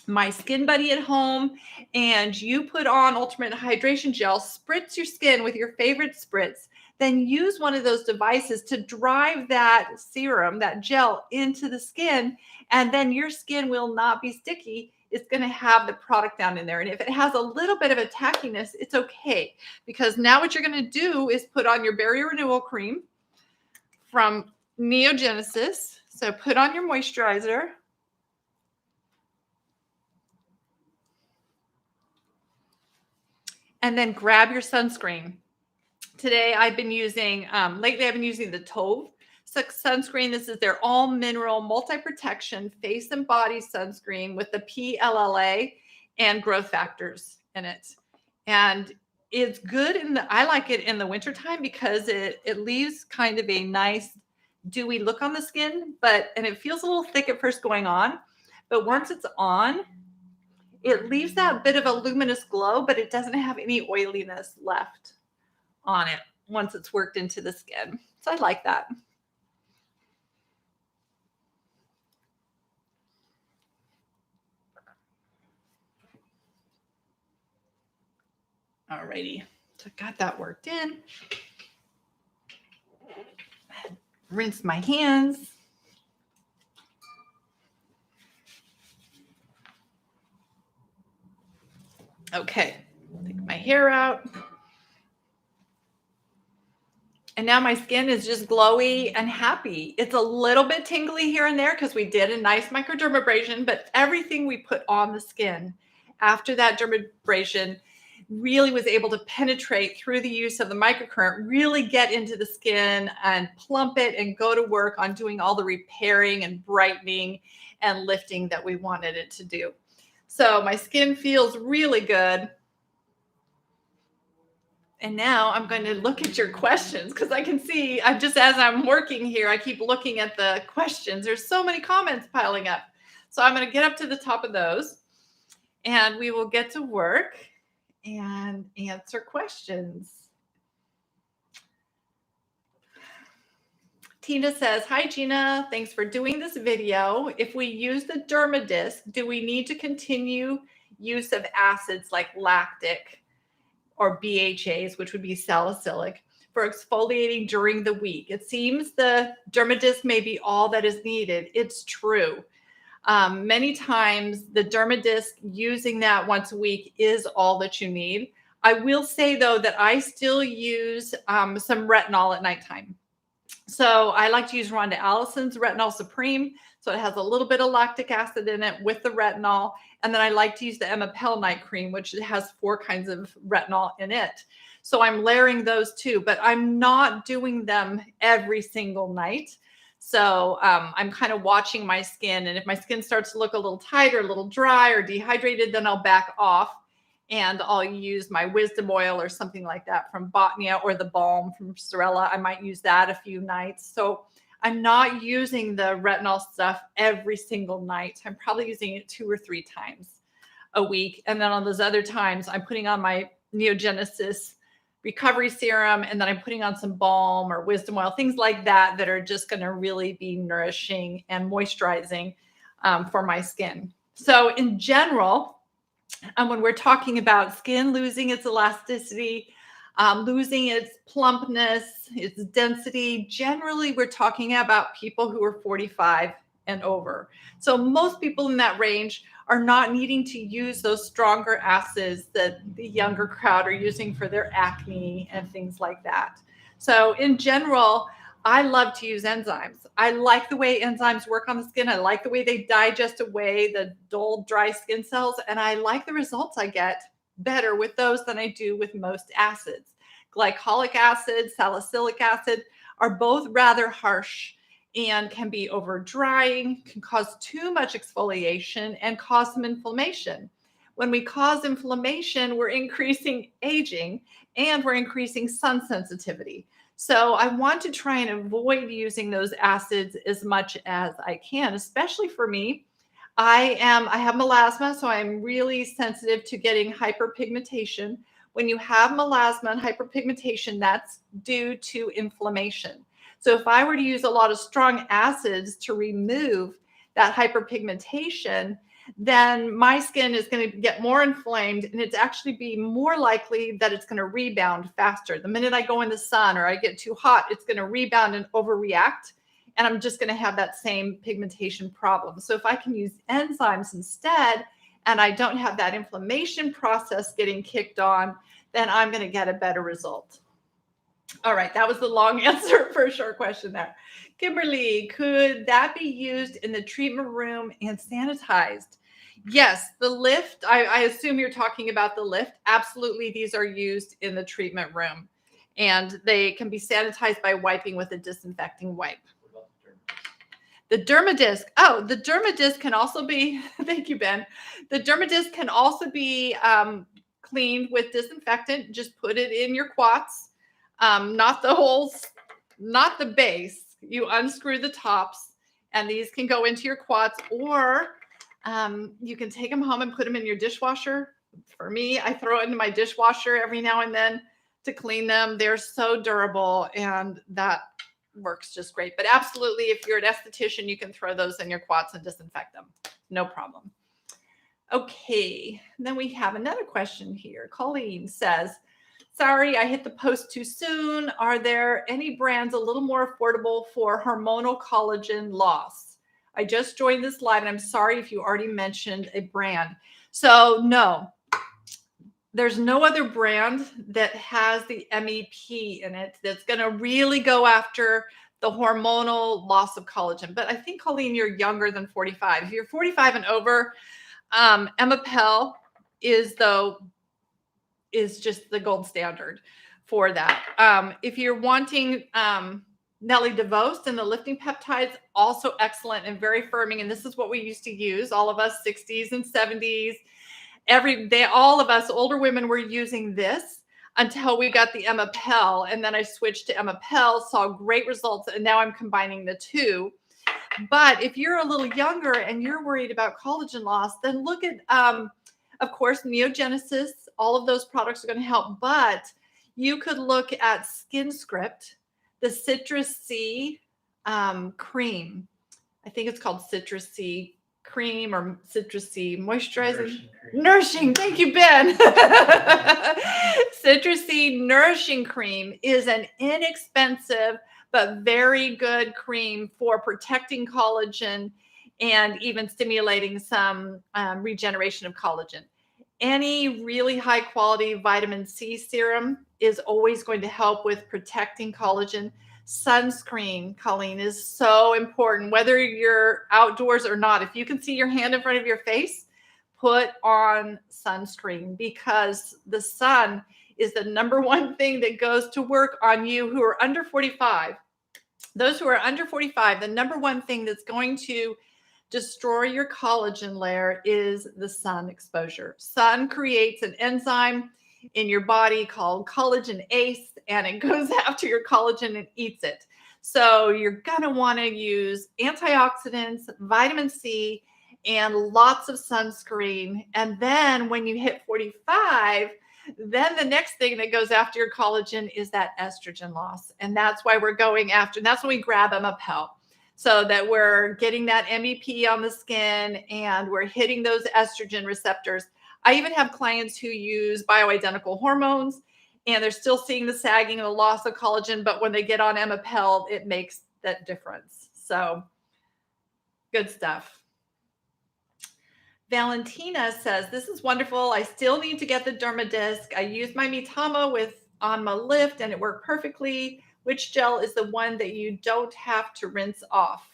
My Skin Buddy at home, and you put on Ultimate Hydration Gel, spritz your skin with your favorite spritz, then use one of those devices to drive that serum, that gel, into the skin, and then your skin will not be sticky. It's going to have the product down in there. And if it has a little bit of a tackiness, it's okay, because now what you're going to do is put on your barrier renewal cream from Neogenesis. So put on your moisturizer. And then grab your sunscreen. Today I've been using, lately I've been using the Tove sunscreen. This is their all mineral multi-protection face and body sunscreen with the PLLA and growth factors in it. And it's good I like it in the wintertime because it leaves kind of a nice dewy look on the skin, and it feels a little thick at first going on, but once it's on, it leaves that bit of a luminous glow, but it doesn't have any oiliness left on it once it's worked into the skin. So I like that. Alrighty, so I got that worked in. Rinse my hands. Okay, take my hair out. And now my skin is just glowy and happy. It's a little bit tingly here and there because we did a nice microdermabrasion, but everything we put on the skin after that dermabrasion really was able to penetrate through the use of the microcurrent, really get into the skin and plump it and go to work on doing all the repairing and brightening and lifting that we wanted it to do. So my skin feels really good. And now I'm going to look at your questions because I can see, as I'm working here, I keep looking at the questions. There's so many comments piling up. So I'm going to get up to the top of those and we will get to work and answer questions. Tina says, hi, Jeana. Thanks for doing this video. If we use the Dermadisc, do we need to continue use of acids like lactic or BHAs, which would be salicylic, for exfoliating during the week? It seems the Dermadisc may be all that is needed. It's true. Many times the Dermadisc, using that once a week is all that you need. I will say though that I still use some retinol at nighttime. So I like to use Rhonda Allison's Retinol Supreme. So it has a little bit of lactic acid in it with the retinol. And then I like to use the Emma Pell Night Cream, which has 4 kinds of retinol in it. So I'm layering those too, but I'm not doing them every single night. So I'm kind of watching my skin. And if my skin starts to look a little tight or a little dry or dehydrated, then I'll back off and I'll use my wisdom oil or something like that from Botania, or the balm from Sorella. I might use that a few nights. So I'm not using the retinol stuff every single night. I'm probably using it 2 or 3 times a week. And then on those other times, I'm putting on my Neogenesis recovery serum, and then I'm putting on some balm or wisdom oil, things like that, that are just going to really be nourishing and moisturizing for my skin. So in general, when we're talking about skin losing its elasticity, losing its plumpness, its density, generally we're talking about people who are 45 and over. So most people in that range are not needing to use those stronger acids that the younger crowd are using for their acne and things like that. So in general, I love to use enzymes. I like the way enzymes work on the skin. I like the way they digest away the dull, dry skin cells. And I like the results I get better with those than I do with most acids. Glycolic acid, salicylic acid are both rather harsh and can be over drying, can cause too much exfoliation and cause some inflammation. When we cause inflammation, we're increasing aging and we're increasing sun sensitivity. So I want to try and avoid using those acids as much as I can, especially for me. I have melasma, so I'm really sensitive to getting hyperpigmentation. When you have melasma and hyperpigmentation, that's due to inflammation. So if I were to use a lot of strong acids to remove that hyperpigmentation, then my skin is going to get more inflamed, and it's actually be more likely that it's going to rebound faster. The minute I go in the sun or I get too hot, it's going to rebound and overreact, and I'm just going to have that same pigmentation problem. So if I can use enzymes instead, and I don't have that inflammation process getting kicked on, then I'm going to get a better result. All right, that was the long answer for a short question there. Kimberly, could that be used in the treatment room and sanitized? Yes, the lift, I assume you're talking about the lift. Absolutely, these are used in the treatment room, and they can be sanitized by wiping with a disinfecting wipe. The Dermadisc. Oh, the Dermadisc can also be, thank you, Ben. The Dermadisc can also be cleaned with disinfectant. Just put it in your quats. Not the holes, not the base. You unscrew the tops, and these can go into your quats, or you can take them home and put them in your dishwasher. For me, I throw it into my dishwasher every now and then to clean them. They're so durable, and that works just great. But absolutely, if you're an esthetician, you can throw those in your quats and disinfect them. No problem. Okay, then we have another question here. Colleen says, sorry, I hit the post too soon. Are there any brands a little more affordable for hormonal collagen loss? I just joined this live, and I'm sorry if you already mentioned a brand. So no, there's no other brand that has the MEP in it that's going to really go after the hormonal loss of collagen. But I think, Colleen, you're younger than 45. If you're 45 and over, Emma Pell is just the gold standard for that. If you're wanting Nelly DeVos and the lifting peptides, also excellent and very firming. And this is what we used to use, all of us 60s and 70s. Every day, all of us older women were using this until we got the Emma Pell. And then I switched to Emma Pell, saw great results. And now I'm combining the two. But if you're a little younger and you're worried about collagen loss, then look at, of course, Neogenesis. All of those products are going to help. But you could look at Skin Script, the Citrus C cream. I think it's called Citrus C cream or Citrus C moisturizing. Nourishing. Thank you, Ben. Citrus C nourishing cream is an inexpensive but very good cream for protecting collagen and even stimulating some regeneration of collagen. Any really high quality vitamin C serum is always going to help with protecting collagen. Sunscreen, Colleen, is so important, whether you're outdoors or not. If you can see your hand in front of your face, put on sunscreen, because the sun is the number one thing that goes to work on you who are under 45. Those who are under 45, the number one thing that's going to destroy your collagen layer is the sun exposure. Sun creates an enzyme in your body called collagen ACE, and it goes after your collagen and eats it. So you're going to want to use antioxidants, vitamin C, and lots of sunscreen. And then when you hit 45, then the next thing that goes after your collagen is that estrogen loss. And that's why we're going after, and that's when we grab Emapel, so that we're getting that MEP on the skin and we're hitting those estrogen receptors. I even have clients who use bioidentical hormones and they're still seeing the sagging and the loss of collagen, but when they get on Emapel, it makes that difference. So good stuff. Valentina says, this is wonderful. I still need to get the Dermadisc. I used my Mitama on my lift and it worked perfectly. Which gel is the one that you don't have to rinse off?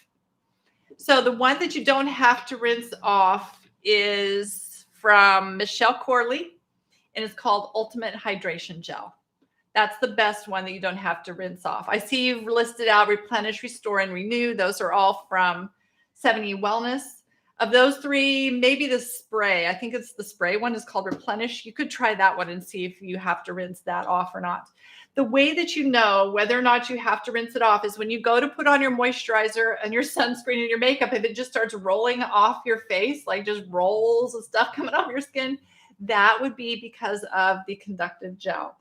So the one that you don't have to rinse off is from Michelle Corley, and it's called Ultimate Hydration Gel. That's the best one that you don't have to rinse off. I see you've listed out Replenish, Restore, and Renew. Those are all from 70 Wellness. Of those three, maybe the spray. I think it's the spray one is called Replenish. You could try that one and see if you have to rinse that off or not. The way that you know whether or not you have to rinse it off is when you go to put on your moisturizer and your sunscreen and your makeup, if it just starts rolling off your face, like just rolls of stuff coming off your skin, that would be because of the conductive gel.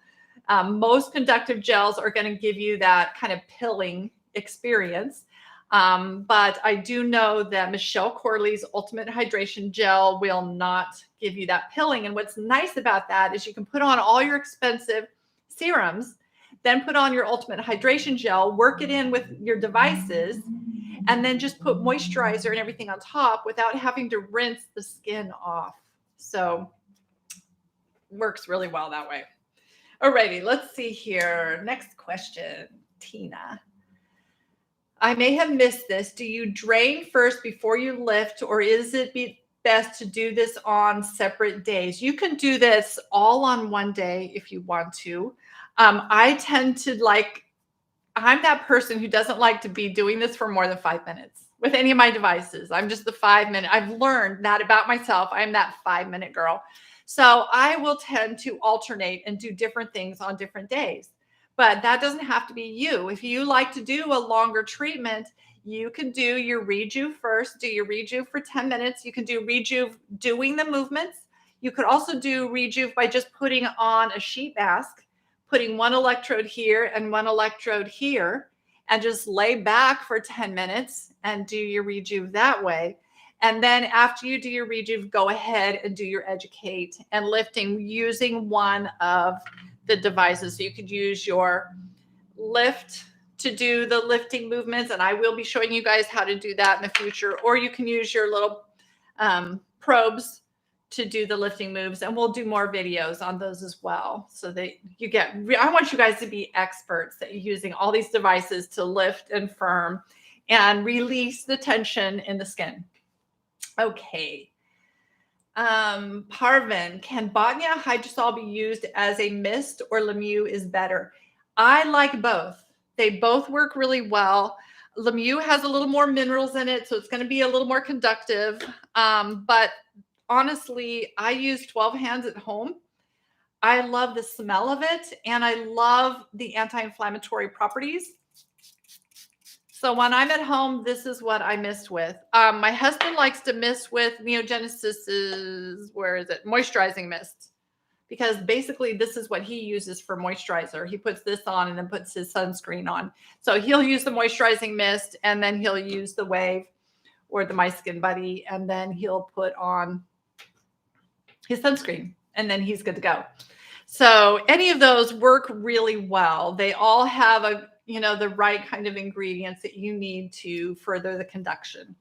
Most conductive gels are going to give you that kind of pilling experience. But I do know that Michelle Corley's Ultimate Hydration Gel will not give you that pilling. And what's nice about that is you can put on all your expensive serums, then put on your Ultimate Hydration Gel, work it in with your devices, and then just put moisturizer and everything on top without having to rinse the skin off. So works really well that way. Alrighty, let's see here. Next question, Tina. I may have missed this. Do you drain first before you lift, or is it best to do this on separate days? You can do this all on one day if you want to. I tend to I'm that person who doesn't like to be doing this for more than 5 minutes with any of my devices. I'm just the 5 minute. I've learned that about myself. I'm that 5 minute girl. So I will tend to alternate and do different things on different days. But that doesn't have to be you. If you like to do a longer treatment, you can do your Rejuve first. Do your Rejuve for 10 minutes. You can do Rejuve doing the movements. You could also do Rejuve by just putting on a sheet mask, putting one electrode here and one electrode here, and just lay back for 10 minutes and do your Rejuve that way. And then after you do your Rejuve, go ahead and do your Educate and lifting using one of the devices. So you could use your lift to do the lifting movements, and I will be showing you guys how to do that in the future, or you can use your little probes to do the lifting moves, and we'll do more videos on those as well, so that you get, I want you guys to be experts at using all these devices to lift and firm and release the tension in the skin. Okay. Parvin, can Botnia hydrosol be used as a mist, or Lemieux is better? I like both. They both work really well. Lemieux has a little more minerals in it, so it's going to be a little more conductive. But honestly, I use 12 hands at home. I love the smell of it, and I love the anti-inflammatory properties. So when I'm at home, this is what I mist with. My husband likes to mist with Neogenesis's, moisturizing mist, because basically this is what he uses for moisturizer. He puts this on and then puts his sunscreen on. So he'll use the moisturizing mist, and then he'll use the Wave or the My Skin Buddy, and then he'll put on his sunscreen, and then he's good to go. So any of those work really well. They all have the right kind of ingredients that you need to further the conduction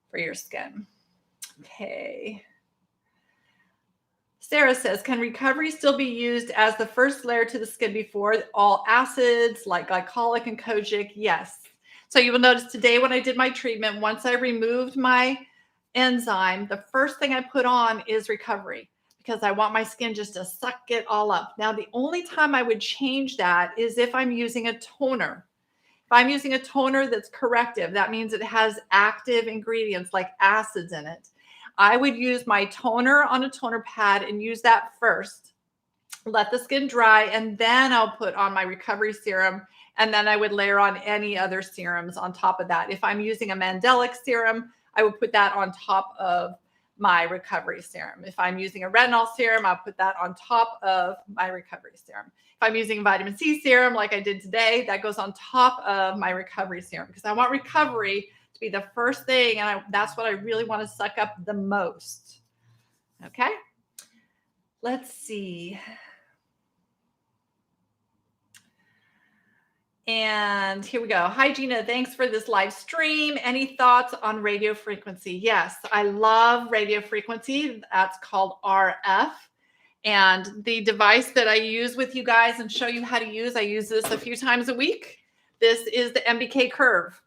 for your skin. Okay. Sarah says, can recovery still be used as the first layer to the skin before all acids like glycolic and kojic? Yes. So you will notice today when I did my treatment, once I removed my enzyme, the first thing I put on is recovery because I want my skin just to suck it all up. Now, the only time I would change that is if I'm using a toner. If I'm using a toner that's corrective, that means it has active ingredients like acids in it. I would use my toner on a toner pad and use that first. Let the skin dry, and then I'll put on my recovery serum, and then I would layer on any other serums on top of that. If I'm using a Mandelic serum, I would put that on top of my recovery serum. If I'm using a retinol serum, I'll put that on top of my recovery serum. If I'm using vitamin C serum like I did today, that goes on top of my recovery serum because I want recovery to be the first thing, and that's what I really want to suck up the most. Okay, let's see. And here we go. Hi, Jeana. Thanks for this live stream. Any thoughts on radio frequency? Yes, I love radio frequency. That's called RF. And the device that I use with you guys and show you how to use, I use this a few times a week. This is the MBK curve.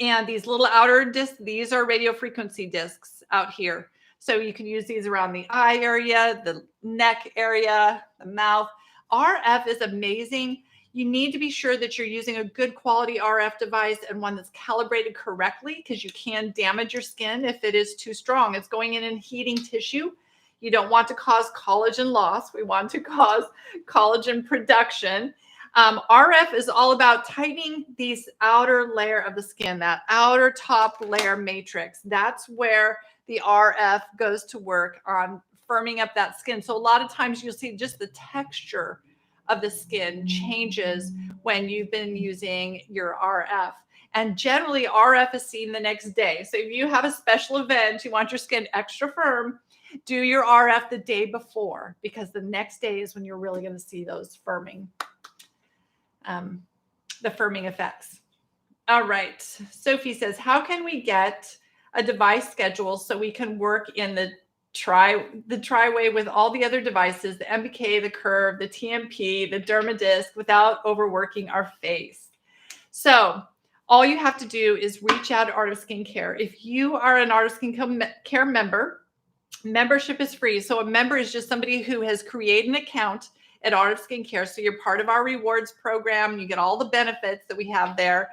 And these little outer discs, these are radio frequency discs out here. So you can use these around the eye area, the neck area, the mouth. RF is amazing. You need to be sure that you're using a good quality RF device and one that's calibrated correctly because you can damage your skin if it is too strong. It's going in and heating tissue. You don't want to cause collagen loss. We want to cause collagen production. RF is all about tightening these outer layer of the skin, that outer top layer matrix. That's where the RF goes to work on firming up that skin. So a lot of times you'll see just the texture of the skin changes when you've been using your RF. And generally RF is seen the next day. So if you have a special event, you want your skin extra firm, do your RF the day before, because the next day is when you're really going to see those firming, the firming effects. All right. Sophie says, how can we get a device schedule so we can work in the tri-way with all the other devices, the MBK, the curve, the TMP, the Dermadisc, without overworking our face? So all you have to do is reach out to Art of Skincare. If you are an Art of Skincare member, membership is free. So a member is just somebody who has created an account at Art of Skincare. So you're part of our rewards program. You get all the benefits that we have there.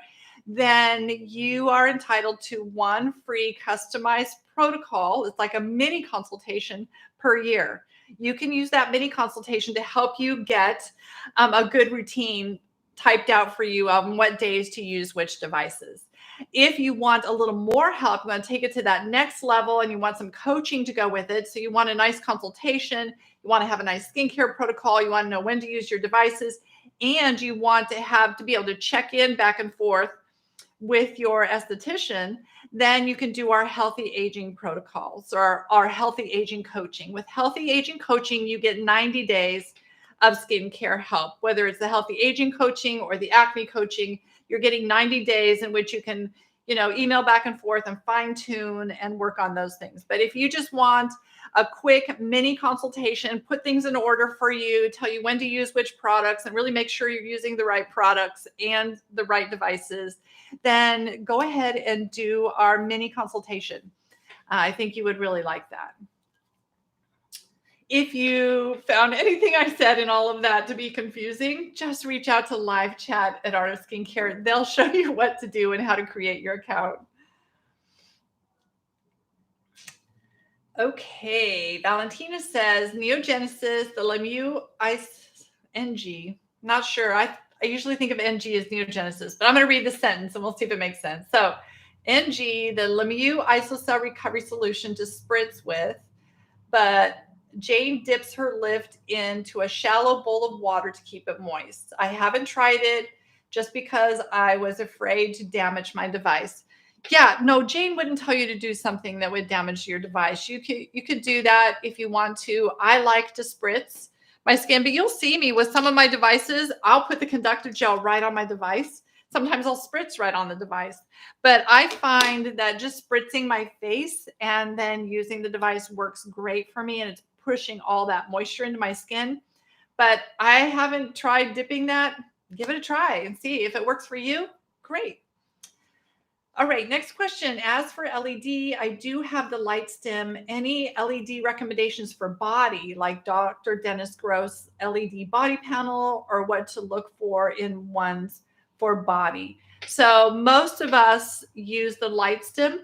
Then you are entitled to one free customized protocol. It's like a mini consultation per year. You can use that mini consultation to help you get a good routine typed out for you on what days to use which devices. If you want a little more help, you want to take it to that next level and you want some coaching to go with it. So you want a nice consultation, you want to have a nice skincare protocol, you want to know when to use your devices, and you want to be able to check in back and forth with your esthetician, then you can do our healthy aging protocols or our healthy aging coaching. With healthy aging coaching, you get 90 days of skincare help, whether it's the healthy aging coaching or the acne coaching. You're getting 90 days in which you can, email back and forth and fine tune and work on those things. But if you just want a quick mini consultation, put things in order for you, tell you when to use which products, and really make sure you're using the right products and the right devices, then go ahead and do our mini consultation. I think you would really like that. If you found anything I said in all of that to be confusing, just reach out to live chat at Art of Skincare. They'll show you what to do and how to create your account. Okay, Valentina says, Neogenesis, the Lemieux Ice NG. Not sure. I usually think of NG as Neogenesis, but I'm going to read the sentence and we'll see if it makes sense. So, NG, the Lemieux Isocell Recovery Solution to spritz with, but Jane dips her lift into a shallow bowl of water to keep it moist. I haven't tried it just because I was afraid to damage my device. Yeah, no, Jane wouldn't tell you to do something that would damage your device. You could do that if you want to. I like to spritz my skin, but you'll see me with some of my devices. I'll put the conductive gel right on my device. Sometimes I'll spritz right on the device, but I find that just spritzing my face and then using the device works great for me, and it's pushing all that moisture into my skin. But I haven't tried dipping that. Give it a try and see if it works for you. Great. All right, next question. As for LED, I do have the light stem. Any LED recommendations for body, like Dr. Dennis Gross LED body panel, or what to look for in ones for body? So most of us use the light stem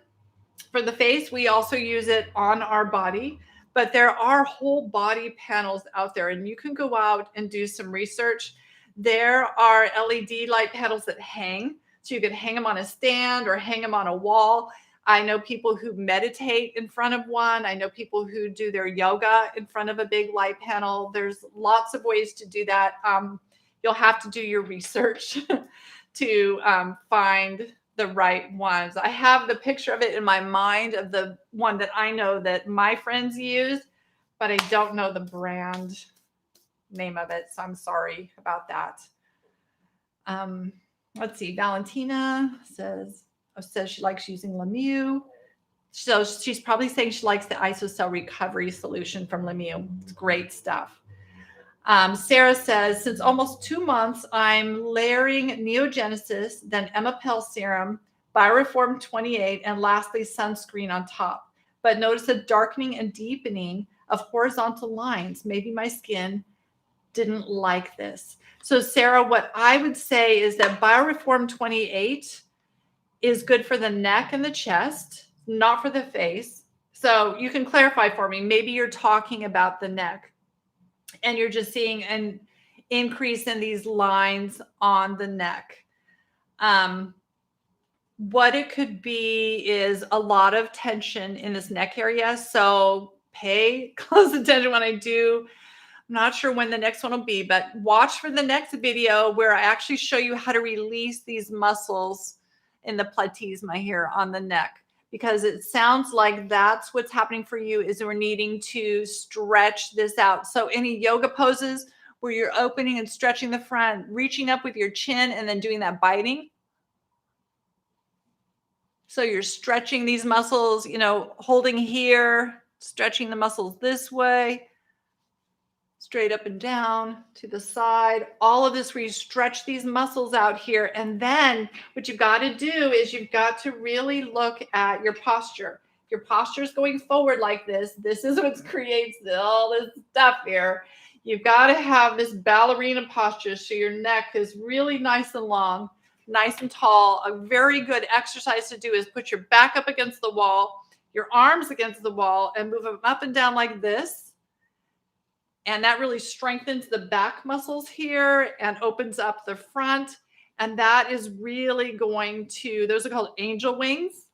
for the face. We also use it on our body, but there are whole body panels out there, and you can go out and do some research. There are LED light panels that hang. So you could hang them on a stand or hang them on a wall. I know people who meditate in front of one. I know people who do their yoga in front of a big light panel. There's lots of ways to do that. You'll have to do your research to find the right ones. I have the picture of it in my mind of the one that I know that my friends use, but I don't know the brand name of it. So I'm sorry about that. Let's see. Valentina says she likes using Lemieux. So she's probably saying she likes the isocell recovery solution from Lemieux. It's great stuff. Sarah says, since almost 2 months, I'm layering Neogenesis, then Emapel serum, Bioreform 28, and lastly, sunscreen on top. But notice a darkening and deepening of horizontal lines. Maybe my skin didn't like this. So Sarah, what I would say is that Bioreform 28 is good for the neck and the chest, not for the face. So you can clarify for me. Maybe you're talking about the neck and you're just seeing an increase in these lines on the neck. What it could be is a lot of tension in this neck area. So pay close attention when I do. I'm not sure when the next one will be, but watch for the next video where I actually show you how to release these muscles in the platysma here on the neck, because it sounds like that's what's happening for you, is we're needing to stretch this out. So any yoga poses where you're opening and stretching the front, reaching up with your chin and then doing that biting. So you're stretching these muscles, you know, holding here, stretching the muscles this way, straight up and down to the side. All of this where you stretch these muscles out here. And then what you've got to do is you've got to really look at your posture. If your posture is going forward like this is what creates all this stuff here. You've got to have this ballerina posture so your neck is really nice and long, nice and tall. A very good exercise to do is put your back up against the wall, your arms against the wall, and move them up and down like this. And that really strengthens the back muscles here and opens up the front. And that is really going to, those are called angel wings.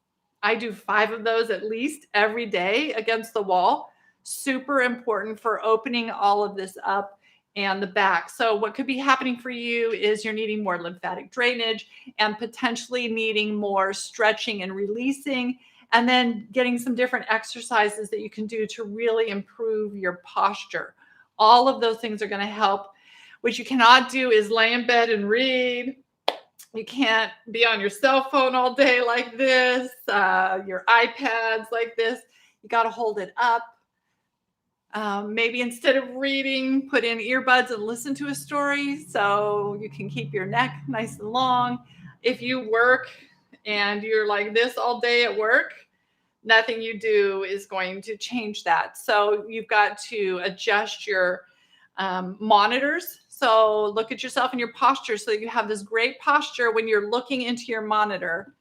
I do 5 of those at least every day against the wall. Super important for opening all of this up and the back. So what could be happening for you is you're needing more lymphatic drainage and potentially needing more stretching and releasing, and then getting some different exercises that you can do to really improve your posture. All of those things are going to help. What you cannot do is lay in bed and read. You can't be on your cell phone all day like this, your iPads like this. You got to hold it up. Maybe instead of reading, put in earbuds and listen to a story so you can keep your neck nice and long. If you work and you're like this all day at work, nothing you do is going to change that. So you've got to adjust your monitors. So look at yourself and your posture so that you have this great posture when you're looking into your monitor.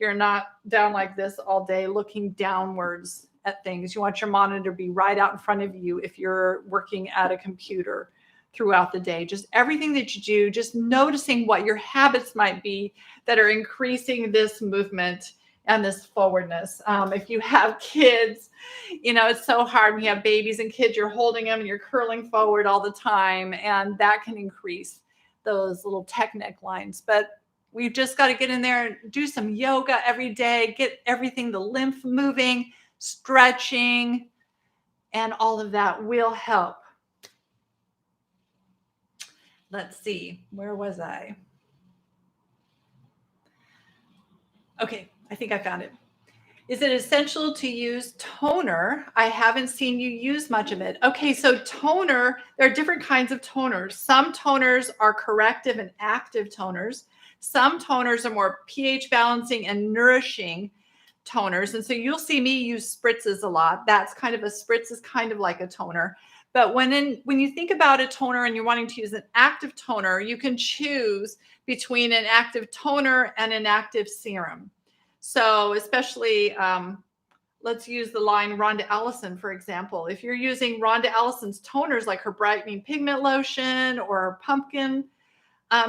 You're not down like this all day looking downwards at things. You want your monitor to be right out in front of you if you're working at a computer throughout the day. Just everything that you do, just noticing what your habits might be that are increasing this movement and this forwardness. If you have kids, you know, it's so hard when you have babies and kids, you're holding them and you're curling forward all the time. And that can increase those little tech neck lines. But we've just got to get in there and do some yoga every day, get everything, the lymph moving, stretching, and all of that will help. Let's see, where was I? Okay, I think I found it. Is it essential to use toner? I haven't seen you use much of it. Okay, so toner, there are different kinds of toners. Some toners are corrective and active toners. Some toners are more pH balancing and nourishing toners. And so you'll see me use spritzes a lot. That's kind of a spritz is kind of like a toner. But when you think about a toner and you're wanting to use an active toner, you can choose between an active toner and an active serum. So especially, let's use the line Rhonda Allison, for example. If you're using Rhonda Allison's toners like her brightening pigment lotion or pumpkin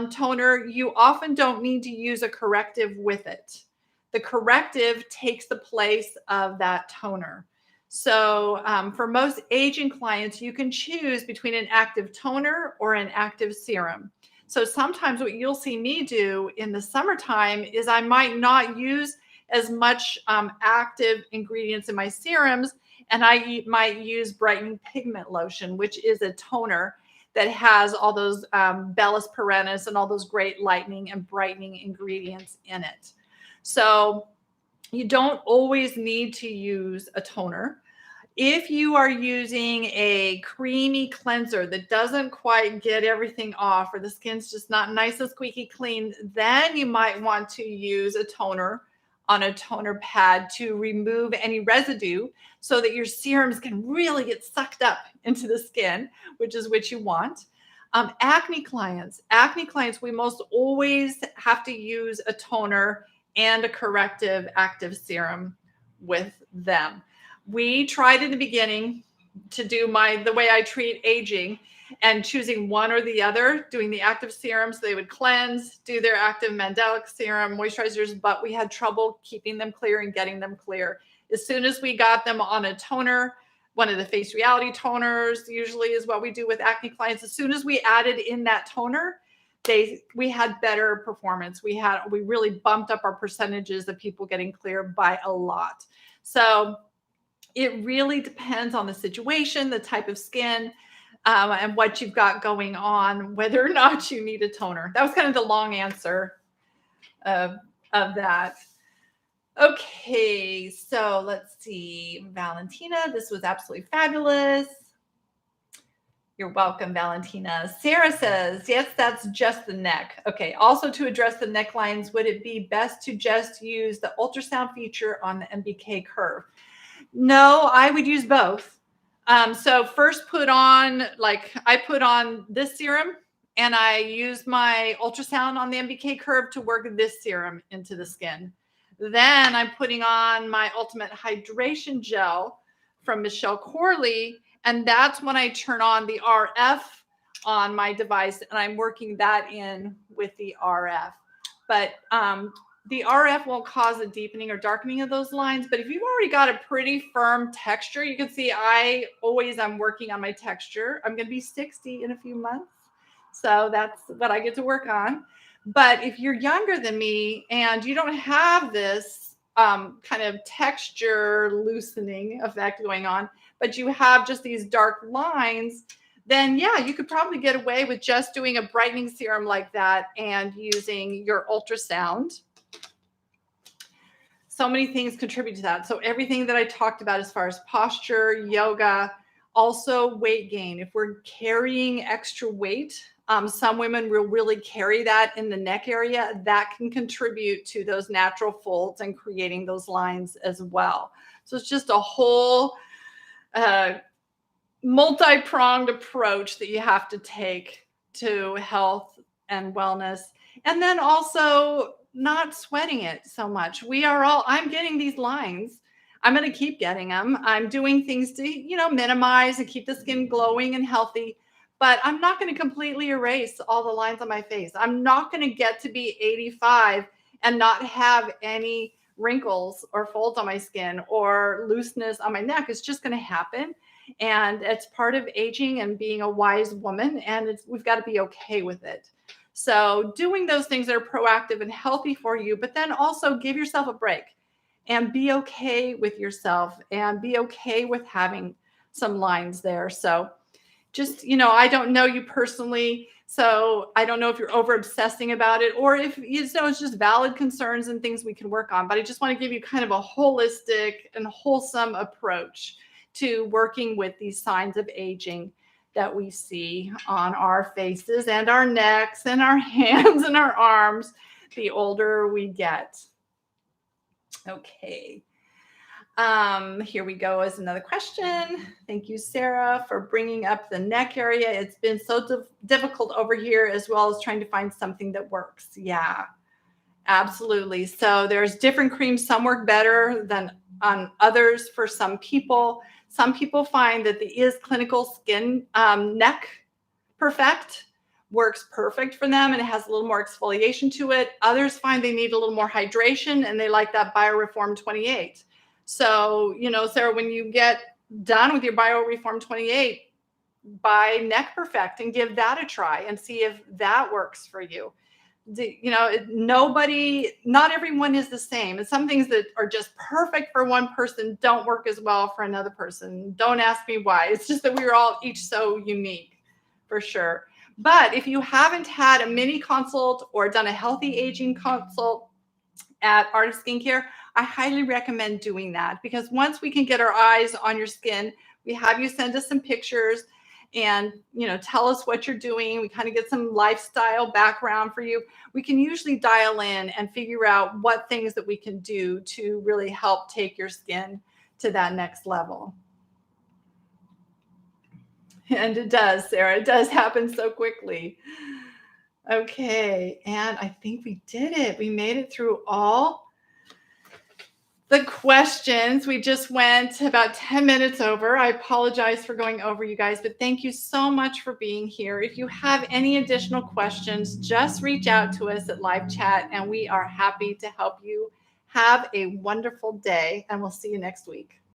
toner, you often don't need to use a corrective with it. The corrective takes the place of that toner. So for most aging clients, you can choose between an active toner or an active serum. So sometimes what you'll see me do in the summertime is I might not use as much active ingredients in my serums, and I might use brightening pigment lotion, which is a toner that has all those Bellis perennis and all those great lightening and brightening ingredients in it. So you don't always need to use a toner. If you are using a creamy cleanser that doesn't quite get everything off, or the skin's just not nice and squeaky clean, then you might want to use a toner on a toner pad to remove any residue so that your serums can really get sucked up into the skin, which is what you want. Acne clients, we most always have to use a toner and a corrective active serum with them. We tried in the beginning to do the way I treat aging and choosing one or the other, doing the active serums. They would cleanse, do their active mandelic serum, moisturizers, but we had trouble keeping them clear and getting them clear. As soon as we got them on a toner, one of the Face Reality toners usually is what we do with acne clients. As soon as we added in that toner, we had better performance. We really bumped up our percentages of people getting clear by a lot. So it really depends on the situation, the type of skin, and what you've got going on, whether or not you need a toner. That was kind of the long answer of that. Okay, so let's see. Valentina, this was absolutely fabulous. You're welcome, Valentina. Sarah says, yes, that's just the neck. Okay, also to address the necklines, would it be best to just use the ultrasound feature on the MBK curve? No, I would use both. So first I put on this serum and I use my ultrasound on the MBK curve to work this serum into the skin. Then I'm putting on my Ultimate Hydration Gel from Michelle Corley, and that's when I turn on the RF on my device and I'm working that in with the RF. But the RF won't cause a deepening or darkening of those lines. But if you've already got a pretty firm texture, you can see I'm working on my texture. I'm going to be 60 in a few months. So that's what I get to work on. But if you're younger than me and you don't have this kind of texture loosening effect going on, but you have just these dark lines, then yeah, you could probably get away with just doing a brightening serum like that and using your ultrasound. So many things contribute to that. So everything that I talked about as far as posture, yoga, also weight gain. If we're carrying extra weight, some women will really carry that in the neck area. That can contribute to those natural folds and creating those lines as well. So it's just a whole multi-pronged approach that you have to take to health and wellness. And then also not sweating it so much. I'm getting these lines. I'm going to keep getting them. I'm doing things to, minimize and keep the skin glowing and healthy, but I'm not going to completely erase all the lines on my face. I'm not going to get to be 85 and not have any wrinkles or folds on my skin or looseness on my neck. It's just going to happen. And it's part of aging and being a wise woman. And we've got to be okay with it. So doing those things that are proactive and healthy for you, but then also give yourself a break and be okay with yourself and be okay with having some lines there. So just, I don't know you personally, So I don't know if you're over obsessing about it or if it's just valid concerns and things we can work on. But I just want to give you kind of a holistic and wholesome approach to working with these signs of aging that we see on our faces and our necks and our hands and our arms the older we get. Okay. Here we go as another question. Thank you, Sarah, for bringing up the neck area. It's been so difficult over here, as well as trying to find something that works. Yeah, absolutely. So there's different creams. Some work better than on others for some people. Some people find that the Is Clinical Skin Neck Perfect works perfect for them, and it has a little more exfoliation to it. Others find they need a little more hydration, and they like that BioReform 28. So, Sarah, when you get done with your BioReform 28, buy Neck Perfect and give that a try and see if that works for you. Not everyone is the same. And some things that are just perfect for one person don't work as well for another person. Don't ask me why. It's just that we are all each so unique, for sure. But if you haven't had a mini consult or done a healthy aging consult at Art of Skincare, I highly recommend doing that, because once we can get our eyes on your skin, we have you send us some pictures and, tell us what you're doing. We kind of get some lifestyle background for you. We can usually dial in and figure out what things that we can do to really help take your skin to that next level. And it does, Sarah. It does happen so quickly. Okay. And I think we did it. We made it through all the questions. We just went about 10 minutes over. I apologize for going over, you guys, but thank you so much for being here. If you have any additional questions, just reach out to us at live chat, and we are happy to help you. Have a wonderful day, and we'll see you next week.